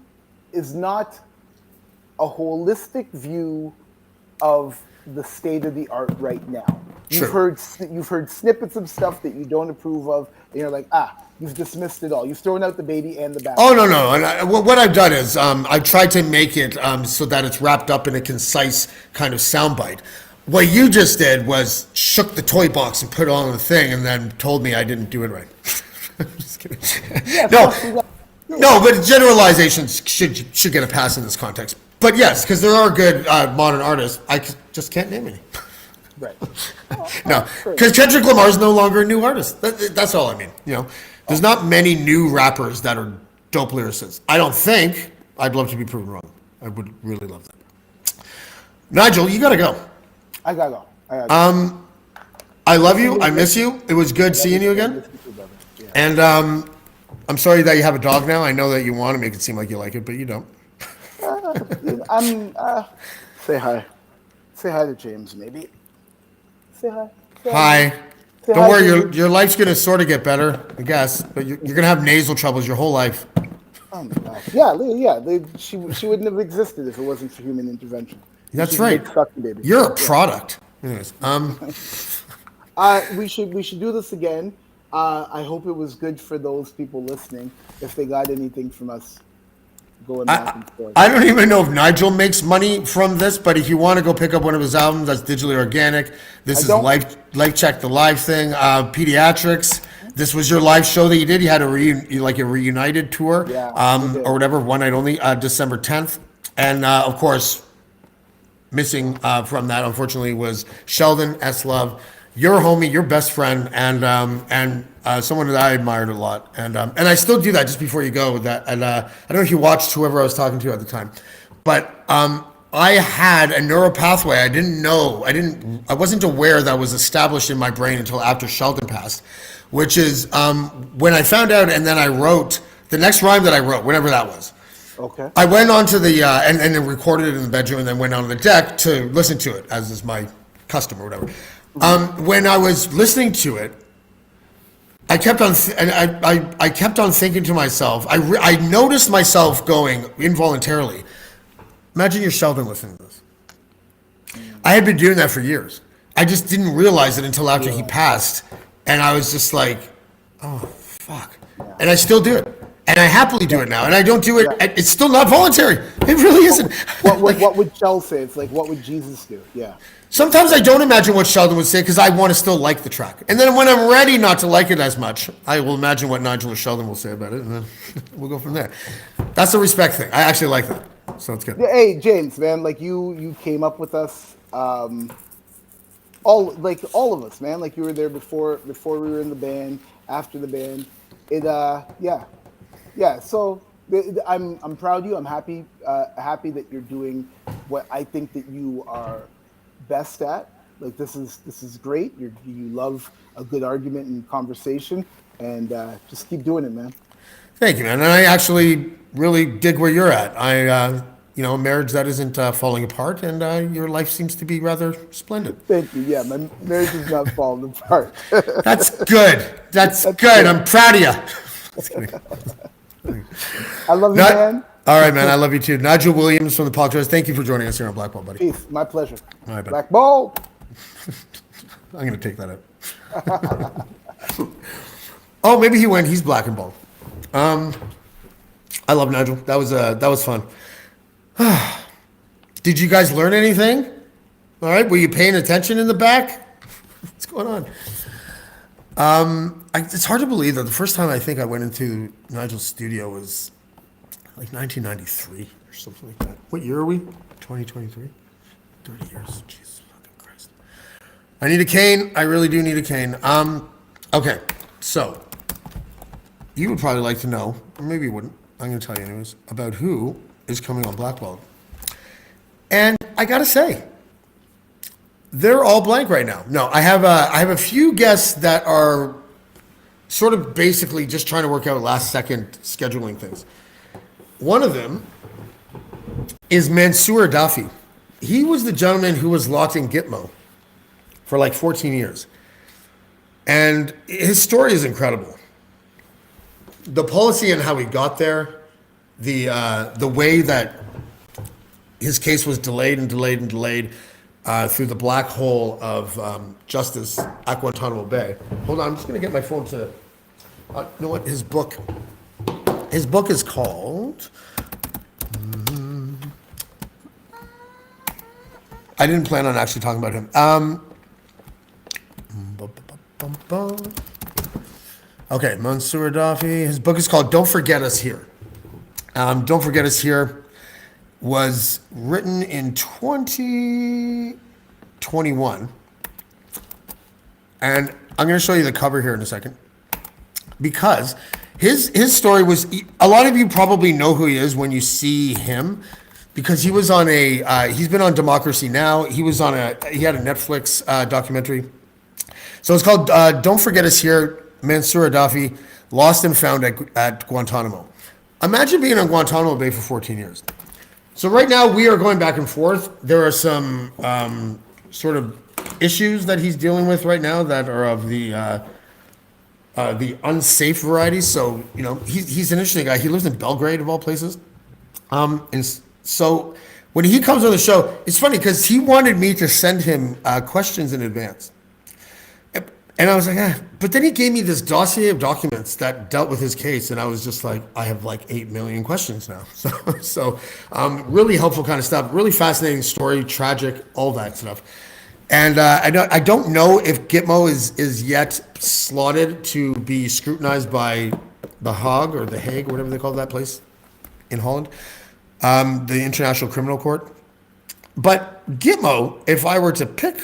Speaker 1: holistic view of the state of the art right now. You've heard snippets of stuff that you don't approve of, and you're like, you've dismissed it all. You've thrown out the baby and the bath.
Speaker 2: Oh, no. And what I've done is I've tried to make it so that it's wrapped up in a concise kind of soundbite. What you just did was shook the toy box and put it on the thing and then told me I didn't do it right. I'm just kidding.
Speaker 1: Yeah,
Speaker 2: no, but generalizations should get a pass in this context. But yes, because there are good modern artists. I just can't name any.
Speaker 1: Right.
Speaker 2: No, because Kendrick Lamar is no longer a new artist. That's all I mean. You know, there's not many new rappers that are dope lyricists. I don't think. I'd love to be proven wrong. I would really love that. Nigel, you gotta go.
Speaker 1: I gotta go.
Speaker 2: I love you. I miss you. It was good seeing you again. And I'm sorry that you have a dog now. I know that you want to make it seem like you like it, but you don't.
Speaker 1: Say hi. Say hi to James, maybe. Say hi.
Speaker 2: Hi. Don't worry, your life's gonna sort of get better, I guess, but you're gonna have nasal troubles your whole life.
Speaker 1: Oh my God. Yeah. She wouldn't have existed if it wasn't for human intervention.
Speaker 2: That's right. You're a product. Anyways,
Speaker 1: we should do this again. I hope it was good for those people listening. If they got anything from us going back and forth.
Speaker 2: I don't even know if Nigel makes money from this, but if you want to go pick up one of his albums, that's digitally organic. This is Life Check the Live thing. Pediatrics. This was your live show that you did. You had a reunited tour, or whatever, one night only, December 10th, and of course, missing from that, unfortunately, was Sheldon S. Love, your homie, your best friend, and someone that I admired a lot, and I still do that. Just before you go, I don't know if you watched whoever I was talking to at the time, but I had a neural pathway. I wasn't aware that was established in my brain until after Sheldon passed, which is when I found out, and then I wrote the next rhyme that I wrote, whatever that was.
Speaker 1: Okay.
Speaker 2: I went on to the and then recorded it in the bedroom, and then went on the deck to listen to it, as is my custom or whatever. When I was listening to it, I kept on I kept on thinking to myself. I noticed myself going involuntarily. Imagine you're Sheldon listening to this. I had been doing that for years. I just didn't realize it until after he passed. And I was just like, oh, fuck. And I still do it. And I happily do it now. And I don't do it. It's still not voluntary. It really isn't.
Speaker 1: What would Shell say? It's like, what would Jesus do? Yeah.
Speaker 2: Sometimes I don't imagine what Sheldon would say because I want to still like the track. And then when I'm ready not to like it as much, I will imagine what Nigel or Sheldon will say about it. And then we'll go from there. That's a respect thing. I actually like that. So it's good.
Speaker 1: Yeah, hey, James, man, like you came up with us. All of us, man. Like you were there before we were in the band, after the band. So I'm proud of you. I'm happy that you're doing what I think that you are best at. Like this is great. You love a good argument and conversation, and just keep doing it, man.
Speaker 2: Thank you, man. And I actually really dig where you're at. A marriage that isn't falling apart, and your life seems to be rather splendid.
Speaker 1: Thank you. Yeah, my marriage is not falling apart.
Speaker 2: That's good. That's good. I'm proud of you.
Speaker 1: I love you, man.
Speaker 2: All right, man. I love you too. Nigel Williams from the podcast. Thank you for joining us here on Blackballed, buddy.
Speaker 1: Peace. My pleasure.
Speaker 2: All right, buddy.
Speaker 1: Blackballed.
Speaker 2: I'm going to take that out. Oh, maybe he's black and bald. I love Nigel. That was fun. Did you guys learn anything? All right. Were you paying attention in the back? What's going on? It's hard to believe that the first time I think I went into Nigel's studio was like 1993 or something like that. What year are we? 2023? 30 years. Jesus fucking Christ. I need a cane. I really do need a cane. Okay. So, you would probably like to know, or maybe you wouldn't, I'm going to tell you anyways, about who is coming on Blackballed. And I got to say, they're all blank right now. No, I have a few guests that are sort of basically just trying to work out last second scheduling things. One of them is Mansour Duffy. He was the gentleman who was locked in Gitmo for like 14 years. And his story is incredible. The policy and how he got there, the way that his case was delayed through the black hole of justice at Guantanamo Bay. Hold on, I'm just going to get my phone to... you know what? His book is called... I didn't plan on actually talking about him. Okay, Mansour Duffy. His book is called Don't Forget Us Here. Don't Forget Us Here was written in 2021. And I'm going to show you the cover here in a second. Because his story was... A lot of you probably know who he is when you see him. Because he was on he's been on Democracy Now! He had a Netflix documentary. So it's called Don't Forget Us Here, Mansour Duffy, Lost and Found at Guantanamo. Imagine being on Guantanamo Bay for 14 years. So right now we are going back and forth. There are some sort of issues that he's dealing with right now that are of the unsafe variety. So, he's an interesting guy. He lives in Belgrade, of all places. So when he comes on the show, it's funny because he wanted me to send him questions in advance. And I was like, but then he gave me this dossier of documents that dealt with his case. And I was just like, I have like 8 million questions now. So really helpful kind of stuff, really fascinating story, tragic, all that stuff. And I don't know if Gitmo is yet slotted to be scrutinized by the Hague or the Hague, or whatever they call that place in Holland. The International Criminal Court. But Gitmo, if I were to pick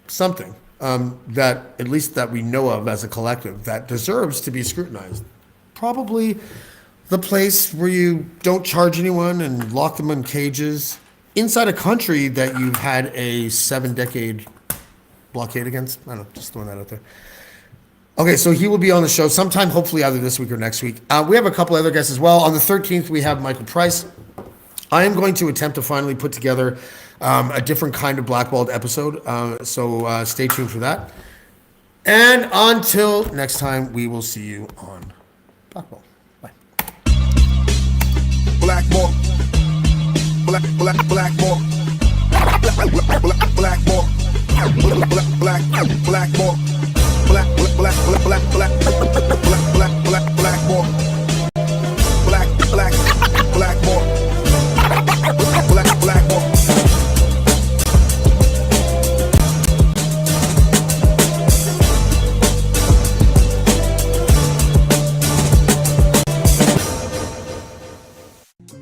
Speaker 2: something that, at least that we know of as a collective, that deserves to be scrutinized, probably the place where you don't charge anyone and lock them in cages inside a country that you've had a 7-decade blockade against. I don't know, just throwing that out there. Okay, so he will be on the show sometime, hopefully either this week or next week. We have a couple other guests as well. On the 13th, we have Michael Price. I am going to attempt to finally put together a different kind of Blackballed episode, so stay tuned for that. And until next time, we will see you on Blackballed. Bye.
Speaker 5: Blackballed. Blackballed. Blackballed. Blackballed. Blackballed.